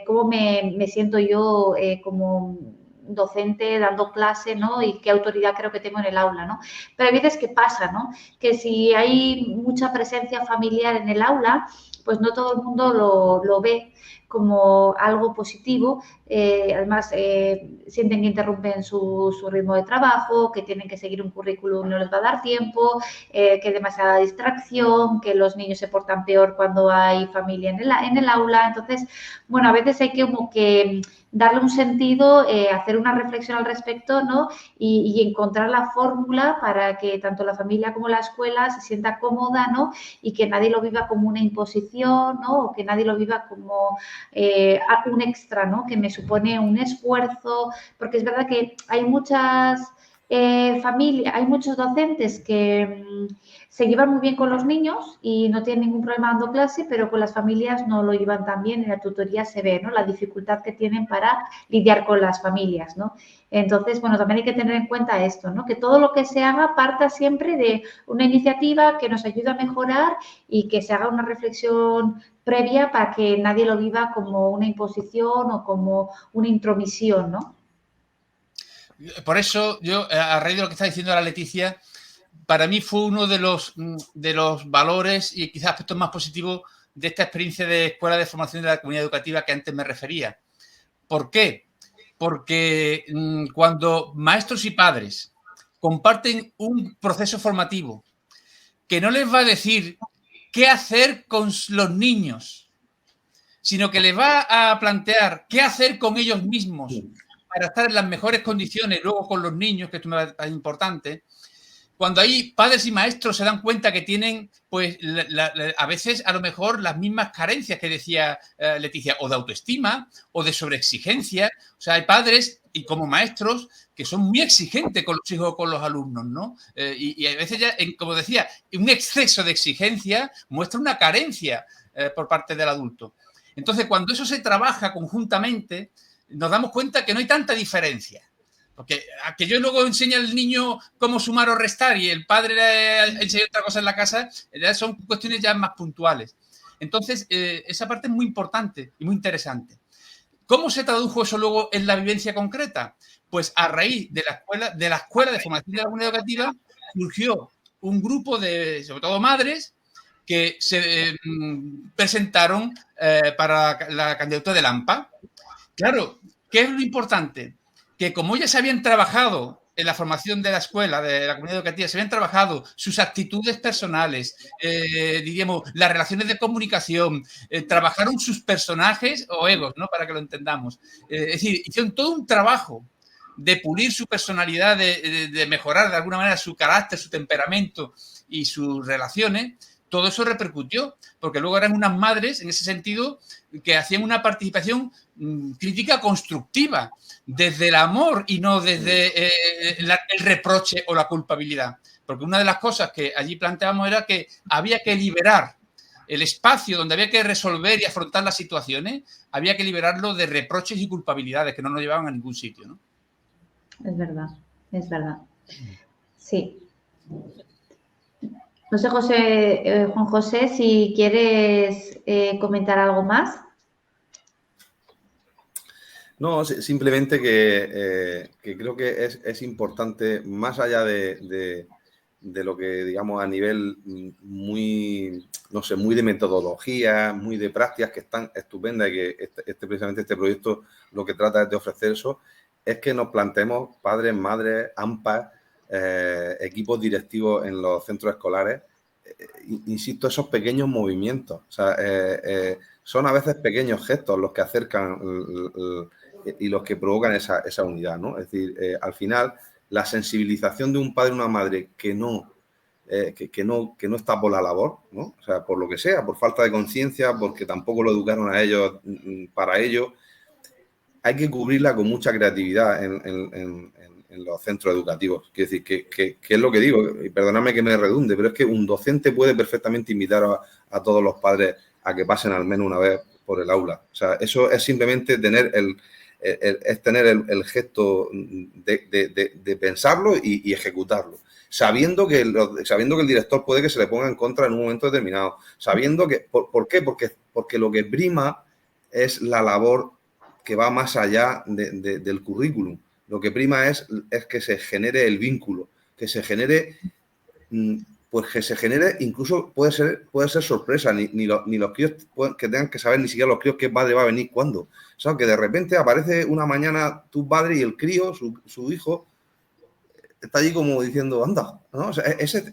¿Cómo me siento yo como docente dando clase, ¿no? Y qué autoridad creo que tengo en el aula, ¿no? Pero hay veces que pasa, ¿no? Que si hay mucha presencia familiar en el aula, pues no todo el mundo lo ve como algo positivo. Además, sienten que interrumpen su ritmo de trabajo, que tienen que seguir un currículum, no les va a dar tiempo, que hay demasiada distracción, que los niños se portan peor cuando hay familia en el aula. Entonces, bueno, a veces hay que como que darle un sentido, hacer una reflexión al respecto, ¿no? Y encontrar la fórmula para que tanto la familia como la escuela se sienta cómoda, ¿no? Y que nadie lo viva como una imposición, ¿no? O que nadie lo viva como un extra, ¿no? Que me supone un esfuerzo, porque es verdad que hay muchas familias, hay muchos docentes que se llevan muy bien con los niños y no tienen ningún problema dando clase, pero con las familias no lo llevan tan bien. En la tutoría se ve, ¿no? La dificultad que tienen para lidiar con las familias, ¿no? Entonces, bueno, también hay que tener en cuenta esto, ¿no? Que todo lo que se haga parta siempre de una iniciativa que nos ayude a mejorar y que se haga una reflexión previa para que nadie lo viva como una imposición o como una intromisión, ¿no? Por eso yo, a raíz de lo que está diciendo la Leticia, para mí fue uno de los valores y quizás aspectos más positivos de esta experiencia de escuela de formación de la comunidad educativa que antes me refería. ¿Por qué? Porque cuando maestros y padres comparten un proceso formativo que no les va a decir qué hacer con los niños, sino que les va a plantear qué hacer con ellos mismos para estar en las mejores condiciones luego con los niños, que esto me parece importante. Cuando hay padres y maestros se dan cuenta que tienen, pues, a veces a lo mejor las mismas carencias que decía Leticia, o de autoestima o de sobreexigencia. O sea, hay padres y como maestros que son muy exigentes con los hijos o con los alumnos, ¿no? Y a veces ya, como decía, un exceso de exigencia muestra una carencia por parte del adulto. Entonces, cuando eso se trabaja conjuntamente, nos damos cuenta que no hay tanta diferencia. Porque a que yo luego enseñe al niño cómo sumar o restar y el padre le enseñe otra cosa en la casa, ya son cuestiones ya más puntuales. Entonces, esa parte es muy importante y muy interesante. ¿Cómo se tradujo eso luego en la vivencia concreta? Pues a raíz de la escuela de formación de la comunidad educativa surgió un grupo de, sobre todo madres, que se presentaron para la candidatura del AMPA. Claro, ¿qué es lo importante? Que como ellas habían trabajado en la formación de la escuela, de la comunidad educativa, se habían trabajado sus actitudes personales, diríamos, las relaciones de comunicación, trabajaron sus personajes o egos, ¿no? Para que lo entendamos. Es decir, hicieron todo un trabajo de pulir su personalidad, de mejorar de alguna manera su carácter, su temperamento y sus relaciones. Todo eso repercutió, porque luego eran unas madres, en ese sentido, que hacían una participación crítica constructiva, desde el amor y no desde el reproche o la culpabilidad. Porque una de las cosas que allí planteábamos era que había que liberar el espacio donde había que resolver y afrontar las situaciones, había que liberarlo de reproches y culpabilidades que no nos llevaban a ningún sitio, ¿no? Es verdad, es verdad. Sí. No sé, Juan José, si quieres comentar algo más. No, simplemente que creo que es importante, más allá de lo que, digamos, a nivel muy, no sé, muy de metodología, muy de prácticas que están estupendas y que precisamente este proyecto lo que trata es de ofrecer eso, es que nos planteemos padres, madres, AMPA, equipos directivos en los centros escolares, insisto, esos pequeños movimientos. O sea, son a veces pequeños gestos los que acercan y los que provocan esa unidad, ¿no? Es decir, al final, la sensibilización de un padre y una madre que no que no está por la labor, ¿no? O sea, por lo que sea, por falta de conciencia, porque tampoco lo educaron a ellos para ello. Hay que cubrirla con mucha creatividad en los centros educativos. Quiero decir, que es lo que digo, y perdonadme que me redunde, pero es que un docente puede perfectamente invitar a todos los padres a que pasen al menos una vez por el aula. O sea, eso es simplemente tener el gesto de pensarlo y ejecutarlo. Sabiendo que el director puede que se le ponga en contra en un momento determinado. Sabiendo que... ¿Por qué? Porque lo que prima es la labor que va más allá del currículum. Lo que prima es que se genere el vínculo, que se genere, incluso puede ser sorpresa, ni los críos que tengan que saber ni siquiera los críos qué padre va a venir cuándo. O sea, que de repente aparece una mañana tu padre y el crío, su hijo, está allí como diciendo, anda, ¿no? O sea,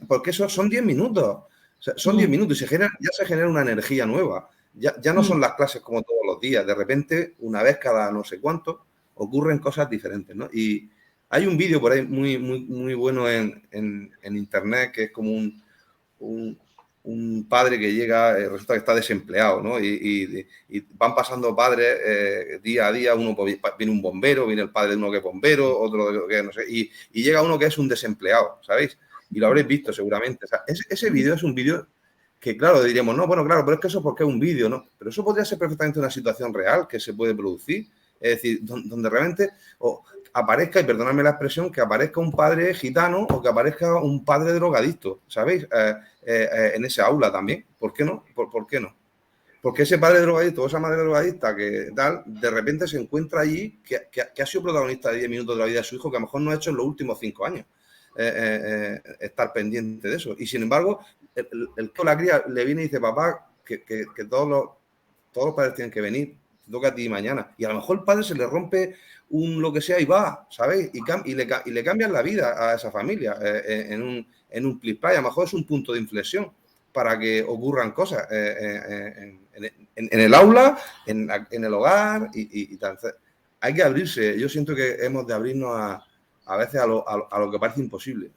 porque eso son 10 minutos. O sea, son 10 minutos y ya se genera una energía nueva. Ya no son las clases como todos los días. De repente, una vez cada no sé cuánto, ocurren cosas diferentes, ¿no? Y hay un vídeo por ahí muy, muy, muy bueno en internet que es como un padre que llega, resulta que está desempleado, ¿no? Y van pasando padres día a día. Viene un bombero, viene el padre de uno que es bombero, otro que no sé, y llega uno que es un desempleado, ¿sabéis? Y lo habréis visto seguramente. O sea, ese vídeo es un vídeo que, claro, diríamos, no, bueno, claro, pero es que eso porque es un vídeo, ¿no? Pero eso podría ser perfectamente una situación real que se puede producir. Es decir, donde realmente aparezca, y perdonadme la expresión, que aparezca un padre gitano o que aparezca un padre drogadicto, ¿sabéis? En ese aula también. ¿Por qué no? ¿Por qué no? Porque ese padre drogadicto o esa madre drogadicta que tal, de repente se encuentra allí que ha sido protagonista de 10 minutos de la vida de su hijo, que a lo mejor no ha hecho en los últimos 5 años. Estar pendiente de eso. Y sin embargo, la cría le viene y dice, papá, que todos los padres tienen que venir, te toca a ti mañana. Y a lo mejor el padre se le rompe lo que sea y va, ¿sabéis? Y le cambian la vida a esa familia en un play. A lo mejor es un punto de inflexión para que ocurran cosas en el aula, en el hogar y tal. Hay que abrirse. Yo siento que hemos de abrirnos a veces a lo que parece imposible.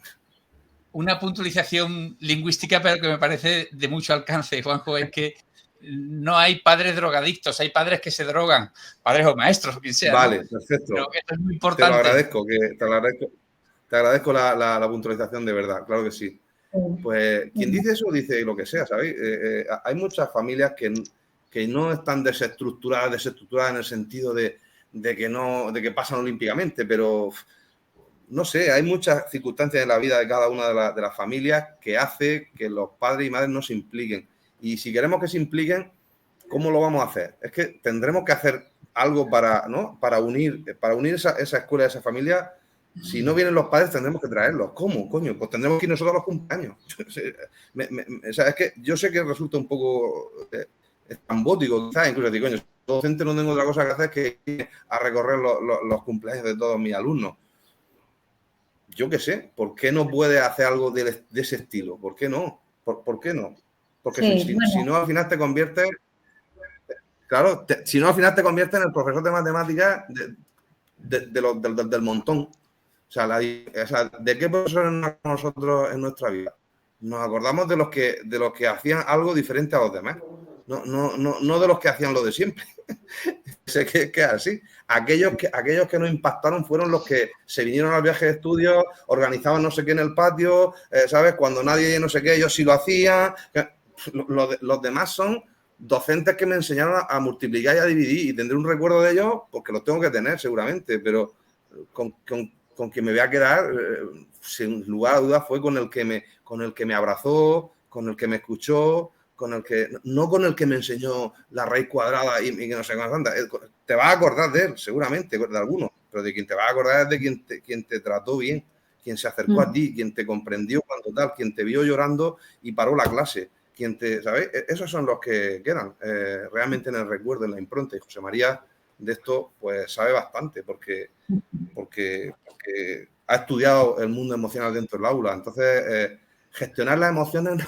Una puntualización lingüística, pero que me parece de mucho alcance, Juanjo, es que no hay padres drogadictos, hay padres que se drogan, padres o maestros o quien sea. Vale, ¿no? perfecto. Pero esto es muy importante. Te agradezco la puntualización de verdad, claro que sí. Pues quien dice eso dice lo que sea, ¿sabéis? Hay muchas familias que no están desestructuradas en el sentido de que pasan olímpicamente, pero no sé, hay muchas circunstancias en la vida de cada una de las familias que hace que los padres y madres no se impliquen. Y si queremos que se impliquen, ¿cómo lo vamos a hacer? Es que tendremos que hacer algo para unir esa escuela, esa familia. Si no vienen los padres, tendremos que traerlos. ¿Cómo, coño? Pues tendremos que ir nosotros a los cumpleaños. O sea, es que yo sé que resulta un poco estrambótico, quizás, incluso decir, coño, como docente no tengo otra cosa que hacer que ir a recorrer los cumpleaños de todos mis alumnos. Yo qué sé, ¿por qué no puede hacer algo de ese estilo? ¿Por qué no? ¿Por qué no? Porque si no, al final te conviertes... Claro, si no, al final te conviertes en el profesor de matemáticas del montón. O sea, ¿de qué profesores nos acordamos nosotros en nuestra vida? Nos acordamos de los que hacían algo diferente a los demás. No de los que hacían lo de siempre. Sé que es así. Aquellos que nos impactaron fueron los que se vinieron al viaje de estudio, organizaban no sé qué en el patio, ¿sabes? Cuando nadie no sé qué, ellos sí lo hacían. Los demás son docentes que me enseñaron a multiplicar y a dividir, y tendré un recuerdo de ellos porque los tengo que tener seguramente, pero con quien me voy a quedar, sin lugar a dudas, fue con el que me abrazó, con el que me escuchó, no con el que me enseñó la raíz cuadrada y que no sé cuánto. Te vas a acordar de él, seguramente, de alguno, pero de quien te vas a acordar es de quien te trató bien, quien se acercó a ti, quien te comprendió cuando tal, quien te vio llorando y paró la clase. ¿Sabéis? Esos son los que quedan realmente en el recuerdo, en la impronta. Y José María de esto pues sabe bastante porque ha estudiado el mundo emocional dentro del aula. Entonces, gestionar las emociones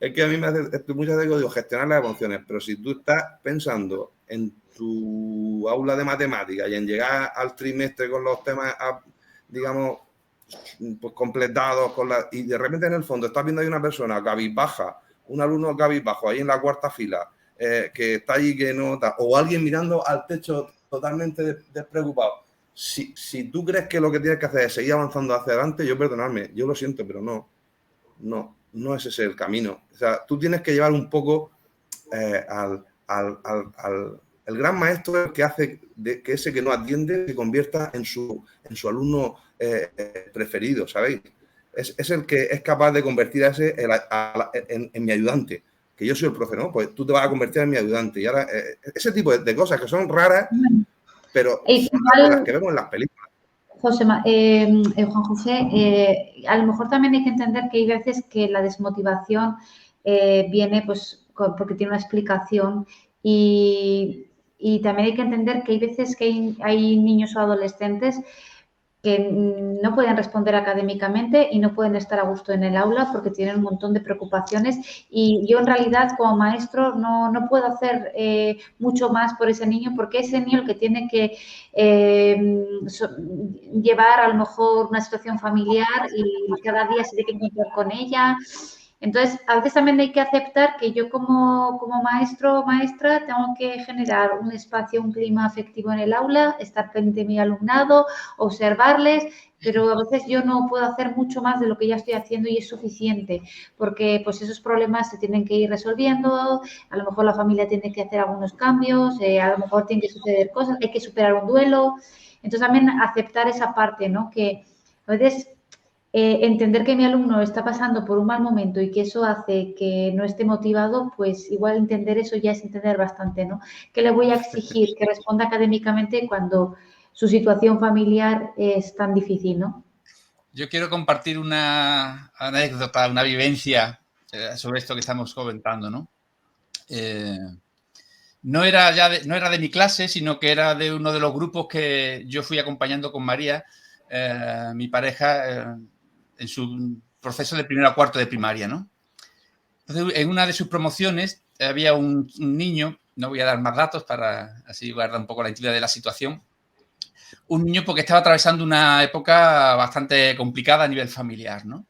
es que a mí me hace muchas veces digo gestionar las emociones, pero si tú estás pensando en tu aula de matemáticas y en llegar al trimestre con los temas, digamos, pues, completados, y de repente en el fondo estás viendo ahí una persona cabizbaja, un alumno cabizbajo ahí en la cuarta fila, que está allí que no, o alguien mirando al techo totalmente despreocupado. Si tú crees que lo que tienes que hacer es seguir avanzando hacia adelante, yo perdonadme, yo lo siento, pero no es ese el camino. O sea, tú tienes que llevar un poco el gran maestro, el que hace que ese que no atiende se convierta en su alumno preferido, ¿sabéis? Es el que es capaz de convertir a ese en mi ayudante, que yo soy el profe, ¿no? Pues tú te vas a convertir en mi ayudante. Y ahora, ese tipo de cosas que son raras, pero son las que vemos en las películas. Juan José, a lo mejor también hay que entender que hay veces que la desmotivación viene pues porque tiene una explicación y también hay que entender que hay veces que hay niños o adolescentes que no pueden responder académicamente y no pueden estar a gusto en el aula porque tienen un montón de preocupaciones y yo en realidad como maestro no puedo hacer mucho más por ese niño porque ese niño el que tiene que llevar a lo mejor una situación familiar y cada día se tiene que encontrar con ella. Entonces, a veces también hay que aceptar que yo como maestro o maestra tengo que generar un espacio, un clima afectivo en el aula, estar pendiente de mi alumnado, observarles, pero a veces yo no puedo hacer mucho más de lo que ya estoy haciendo y es suficiente, porque pues esos problemas se tienen que ir resolviendo, a lo mejor la familia tiene que hacer algunos cambios, a lo mejor tienen que suceder cosas, hay que superar un duelo. Entonces, también aceptar esa parte, ¿no? Que a veces... entender que mi alumno está pasando por un mal momento y que eso hace que no esté motivado, pues igual entender eso ya es entender bastante, ¿no? ¿Qué le voy a exigir? Que responda académicamente cuando su situación familiar es tan difícil, ¿no? Yo quiero compartir una anécdota, una vivencia sobre esto que estamos comentando, ¿no? No era de mi clase, sino que era de uno de los grupos que yo fui acompañando con María, mi pareja, en su proceso de primero a cuarto de primaria, ¿no? Entonces, en una de sus promociones había un niño, no voy a dar más datos para así guardar un poco la intimidad de la situación, un niño porque estaba atravesando una época bastante complicada a nivel familiar, ¿no?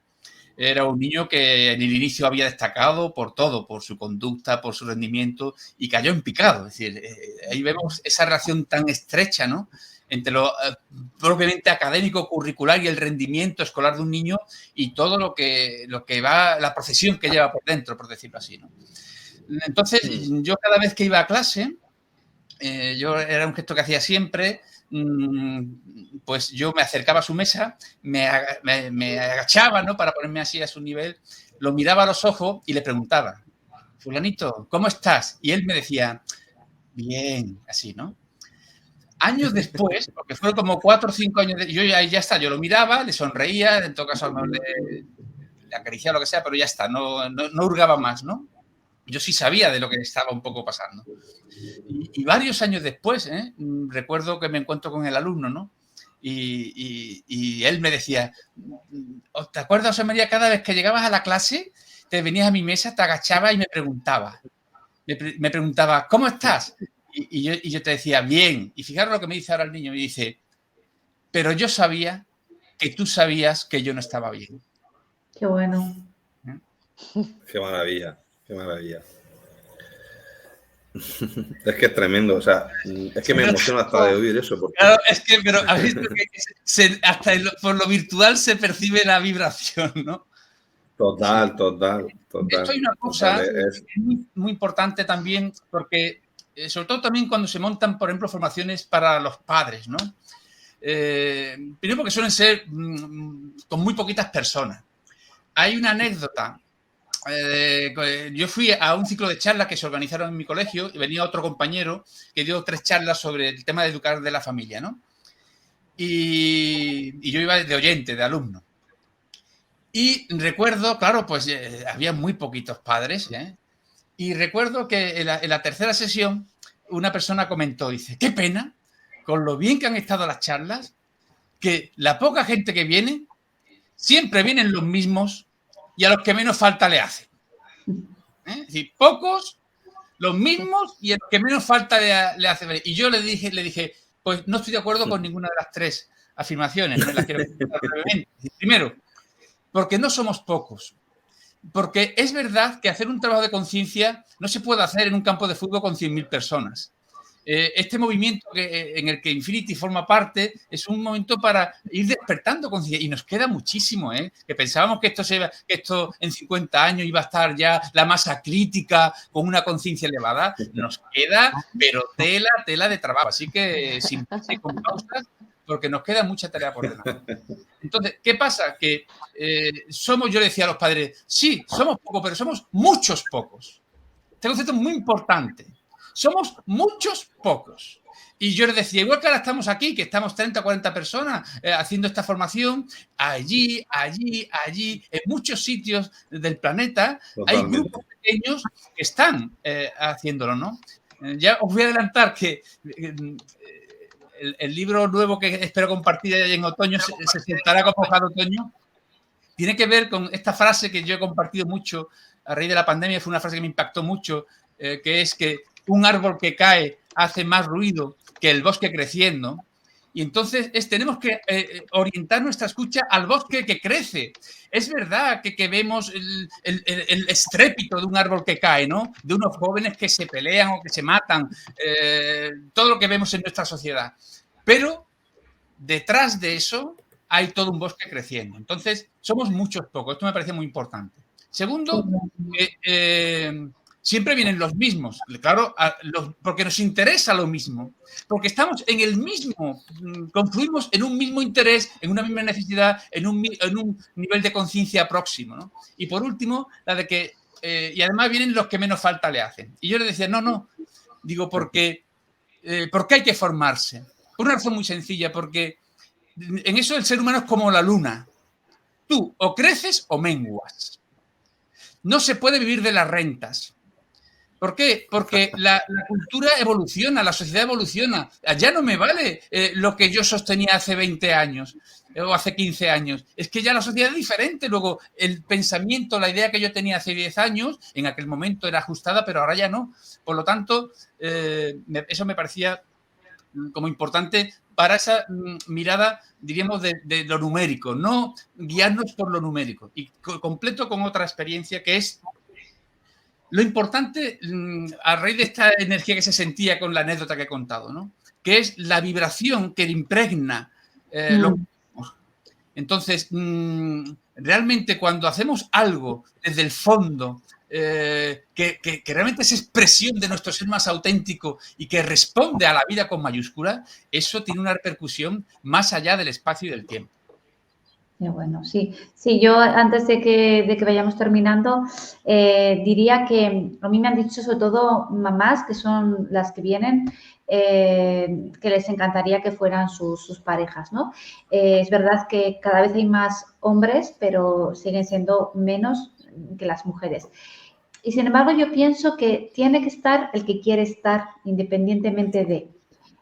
Era un niño que en el inicio había destacado por todo, por su conducta, por su rendimiento y cayó en picado. Es decir, ahí vemos esa relación tan estrecha, ¿no? Entre lo propiamente académico, curricular y el rendimiento escolar de un niño y todo lo que va, la profesión que lleva por dentro, por decirlo así, ¿no? Entonces, yo cada vez que iba a clase, yo era un gesto que hacía siempre, pues yo me acercaba a su mesa, me agachaba, ¿no? Para ponerme así a su nivel, lo miraba a los ojos y le preguntaba, fulanito, ¿cómo estás? Y él me decía, bien, así, ¿no? Años después, porque fueron como 4 o 5 años, yo ya está, yo lo miraba, le sonreía, en todo caso le acariciaba lo que sea, pero ya está, no hurgaba más, ¿no? Yo sí sabía de lo que estaba un poco pasando. Y varios años después, recuerdo que me encuentro con el alumno, ¿no? Y él me decía, ¿te acuerdas, José María, cada vez que llegabas a la clase, te venías a mi mesa, te agachabas y me preguntaba, ¿cómo estás? Y yo te decía, bien. Y fijaros lo que me dice ahora el niño. Me dice, pero yo sabía que tú sabías que yo no estaba bien. Qué bueno. Qué maravilla, qué maravilla. Es que es tremendo, o sea, es que me emociona hasta de oír eso. Porque... Claro, es que, pero has visto que hasta por lo virtual se percibe la vibración, ¿no? Total. Esto hay una cosa muy importante también, porque sobre todo también cuando se montan, por ejemplo, formaciones para los padres, ¿no? Primero porque suelen ser con muy poquitas personas. Hay una anécdota. Yo fui a un ciclo de charlas que se organizaron en mi colegio y venía otro compañero que dio 3 charlas sobre el tema de educar de la familia, ¿no? Y yo iba de oyente, de alumno. Y recuerdo, claro, pues había muy poquitos padres, ¿eh? Y recuerdo que en la tercera sesión una persona comentó, dice, qué pena, con lo bien que han estado las charlas, que la poca gente que viene, siempre vienen los mismos y a los que menos falta le hacen. Es decir, pocos, los mismos y a los que menos falta le hacen. Y yo le dije, pues no estoy de acuerdo con ninguna de las 3 afirmaciones, ¿no? Las quiero comentar brevemente. Primero, porque no somos pocos. Porque es verdad que hacer un trabajo de conciencia no se puede hacer en un campo de fútbol con 100.000 personas. Este movimiento en el que Infinity forma parte es un momento para ir despertando conciencia, y nos queda muchísimo, que pensábamos que esto en 50 años iba a estar ya la masa crítica con una conciencia elevada. Nos queda, pero tela de trabajo, así que sin con pausas, porque nos queda mucha tarea por delante. Entonces, ¿qué pasa? Que yo le decía a los padres, sí, somos pocos, pero somos muchos pocos. Este concepto es muy importante. Somos muchos pocos. Y yo les decía, igual que ahora estamos aquí, que estamos 30 o 40 personas haciendo esta formación, allí, en muchos sitios del planeta, totalmente, hay grupos pequeños que están haciéndolo, ¿no? Ya os voy a adelantar que el libro nuevo que espero compartir en otoño, se sentará como hoja de otoño, tiene que ver con esta frase que yo he compartido mucho a raíz de la pandemia. Fue una frase que me impactó mucho, que es que un árbol que cae hace más ruido que el bosque creciendo. Y entonces tenemos que orientar nuestra escucha al bosque que crece. Es verdad que vemos el estrépito de un árbol que cae, ¿no? De unos jóvenes que se pelean o que se matan, todo lo que vemos en nuestra sociedad. Pero detrás de eso hay todo un bosque creciendo. Entonces, somos muchos pocos. Esto me parece muy importante. Segundo, siempre vienen los mismos, claro, porque nos interesa lo mismo, porque estamos en el mismo, confluimos en un mismo interés, en una misma necesidad, en un nivel de conciencia próximo, ¿no? Y por último, la de que, y además vienen los que menos falta le hacen. Y yo le decía, no, digo, porque hay que formarse. Por una razón muy sencilla, porque en eso el ser humano es como la luna. Tú o creces o menguas. No se puede vivir de las rentas. ¿Por qué? Porque la cultura evoluciona, la sociedad evoluciona. Ya no me vale lo que yo sostenía hace 20 años o hace 15 años. Es que ya la sociedad es diferente. Luego, el pensamiento, la idea que yo tenía hace 10 años, en aquel momento era ajustada, pero ahora ya no. Por lo tanto, eso me parecía como importante para esa mirada, diríamos, de lo numérico, no guiarnos por lo numérico. Y completo con otra experiencia que es lo importante, a raíz de esta energía que se sentía con la anécdota que he contado, ¿no? Que es la vibración que impregna lo que hacemos. Entonces, realmente cuando hacemos algo desde el fondo, que realmente es expresión de nuestro ser más auténtico y que responde a la vida con mayúscula, eso tiene una repercusión más allá del espacio y del tiempo. Bueno, sí, yo antes de que vayamos terminando, diría que a mí me han dicho sobre todo mamás, que son las que vienen, que les encantaría que fueran sus parejas, ¿no? Es verdad que cada vez hay más hombres, pero siguen siendo menos que las mujeres. Y sin embargo, yo pienso que tiene que estar el que quiere estar independientemente de.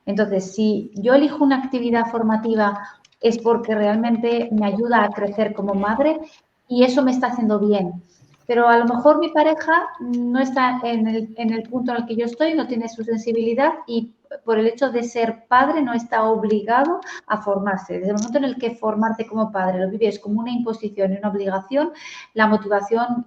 Entonces, si yo elijo una actividad formativa es porque realmente me ayuda a crecer como madre y eso me está haciendo bien. Pero a lo mejor mi pareja no está en el punto en el que yo estoy, no tiene su sensibilidad y por el hecho de ser padre no está obligado a formarse. Desde el momento en el que formarte como padre lo vives como una imposición y una obligación, la motivación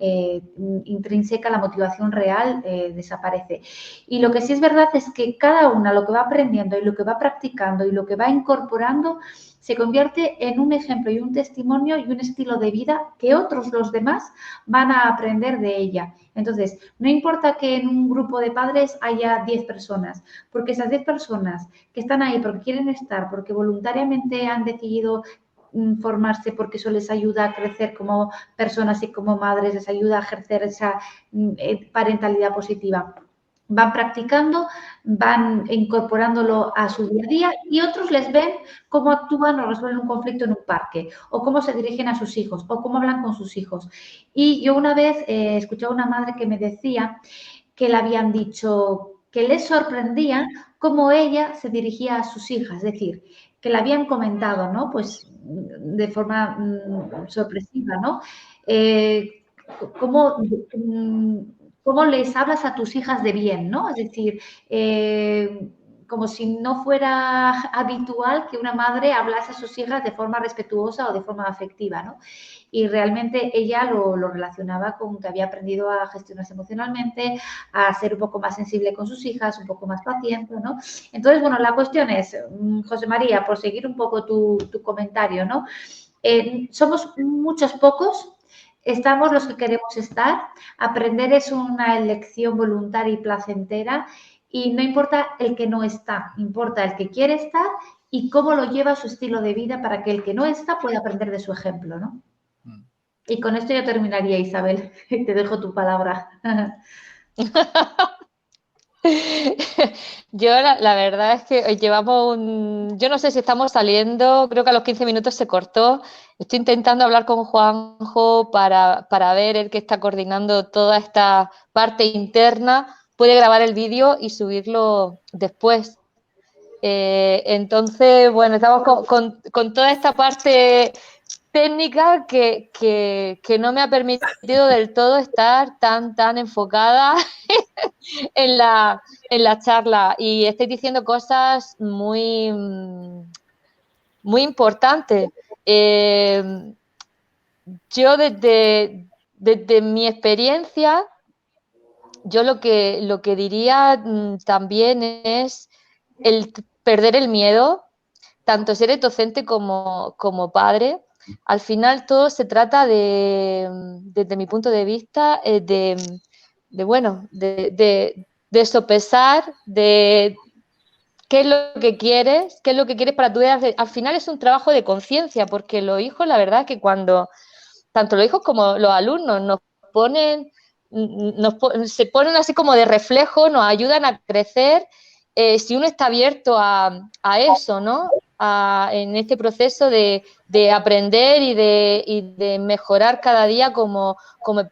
intrínseca, la motivación real desaparece. Y lo que sí es verdad es que cada una lo que va aprendiendo y lo que va practicando y lo que va incorporando se convierte en un ejemplo y un testimonio y un estilo de vida que otros, los demás, van a aprender de ella. Entonces, no importa que en un grupo de padres haya 10 personas, porque esas 10 personas que están ahí porque quieren estar, porque voluntariamente han decidido formarse, porque eso les ayuda a crecer como personas y como madres, les ayuda a ejercer esa parentalidad positiva. Van practicando, van incorporándolo a su día a día y otros les ven cómo actúan o resuelven un conflicto en un parque o cómo se dirigen a sus hijos o cómo hablan con sus hijos. Y yo una vez escuché a una madre que me decía que le habían dicho que les sorprendía cómo ella se dirigía a sus hijas, es decir, que le habían comentado, ¿no? Pues de forma sorpresiva, ¿no? ¿Cómo les hablas a tus hijas de bien, ¿no? Es decir, como si no fuera habitual que una madre hablase a sus hijas de forma respetuosa o de forma afectiva, ¿no? Y realmente ella lo relacionaba con que había aprendido a gestionarse emocionalmente, a ser un poco más sensible con sus hijas, un poco más paciente, ¿no? Entonces, bueno, la cuestión es, José María, por seguir un poco tu comentario, ¿no? Somos muchos pocos, estamos los que queremos estar, aprender es una elección voluntaria y placentera y no importa el que no está, importa el que quiere estar y cómo lo lleva su estilo de vida para que el que no está pueda aprender de su ejemplo, ¿no? Y con esto ya terminaría, Isabel. Te dejo tu palabra. Yo la verdad es que llevamos yo no sé si estamos saliendo, creo que a los 15 minutos se cortó. Estoy intentando hablar con Juanjo para ver el que está coordinando toda esta parte interna. Puede grabar el vídeo y subirlo después. Entonces, bueno, estamos con toda esta parte técnica que no me ha permitido del todo estar tan enfocada en la charla y estáis diciendo cosas muy importantes. Yo desde mi experiencia, yo lo que diría también es el perder el miedo, tanto ser docente como padre. Al final todo se trata desde mi punto de vista, de sopesar, de qué es lo que quieres para tu vida. Al final es un trabajo de conciencia, porque los hijos, la verdad, que cuando tanto los hijos como los alumnos se ponen así como de reflejo, nos ayudan a crecer si uno está abierto a eso, ¿no? En este proceso de aprender y de mejorar cada día como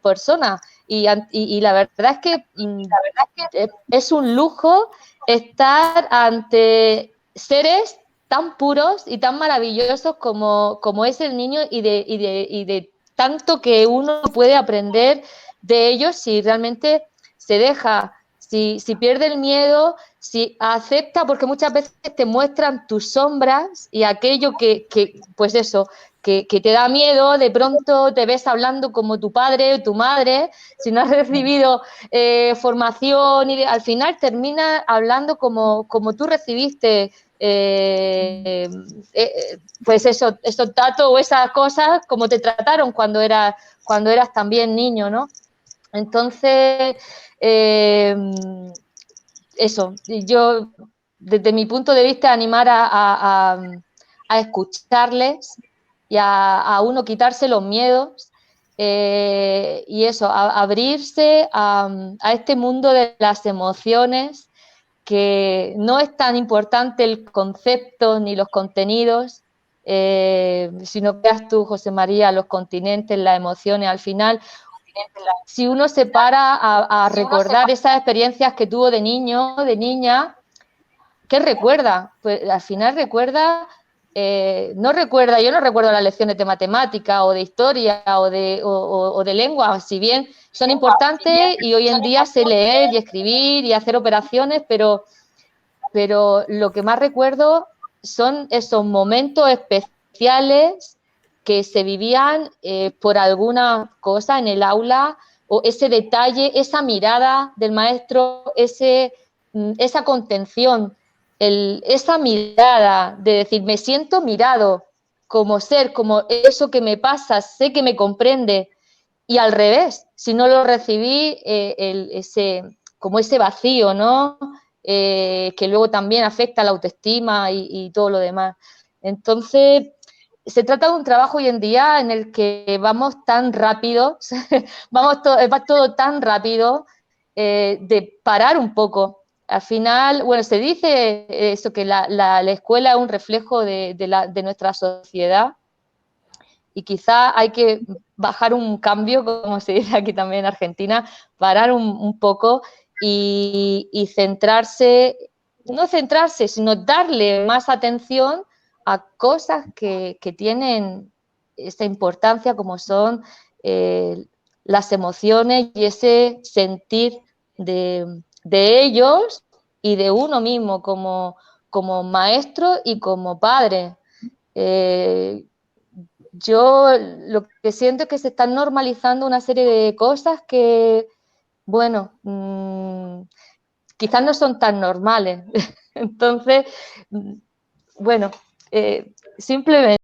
persona. Y la verdad es que es un lujo estar ante seres tan puros y tan maravillosos como es el niño y de tanto que uno puede aprender de ellos si realmente se deja, si pierde el miedo, si acepta, porque muchas veces te muestran tus sombras y aquello pues eso, que te da miedo, de pronto te ves hablando como tu padre o tu madre, si no has recibido formación, y al final terminas hablando como tú recibiste pues eso, esos datos o esas cosas como te trataron cuando eras también niño, ¿no? Entonces, eso, yo desde mi punto de vista animar a escucharles y a uno quitarse los miedos y eso, abrirse a este mundo de las emociones, que no es tan importante el concepto ni los contenidos, sino que veas tú, José María, los continentes, las emociones. Al final, si uno se para a recordar esas experiencias que tuvo de niño, de niña, ¿qué recuerda? Pues al final recuerda, yo no recuerdo las lecciones de matemática o de historia o de lengua, si bien son importantes y hoy en día sé leer y escribir y hacer operaciones, pero lo que más recuerdo son esos momentos especiales que se vivían por alguna cosa en el aula, o ese detalle, esa mirada del maestro, esa contención, esa mirada de decir, me siento mirado como ser, como eso que me pasa, sé que me comprende, y al revés, si no lo recibí, como ese vacío, ¿no? Que luego también afecta a la autoestima y todo lo demás. Entonces, se trata de un trabajo hoy en día en el que vamos tan rápido, va todo tan rápido, de parar un poco. Al final, bueno, se dice eso, que la escuela es un reflejo de nuestra sociedad, y quizá hay que bajar un cambio, como se dice aquí también en Argentina, parar un poco y centrarse, no centrarse, sino darle más atención a cosas que tienen esta importancia, como son las emociones y ese sentir de ellos, y de uno mismo como maestro y como padre. Yo lo que siento es que se están normalizando una serie de cosas que, bueno, quizás no son tan normales. Entonces, bueno, simplemente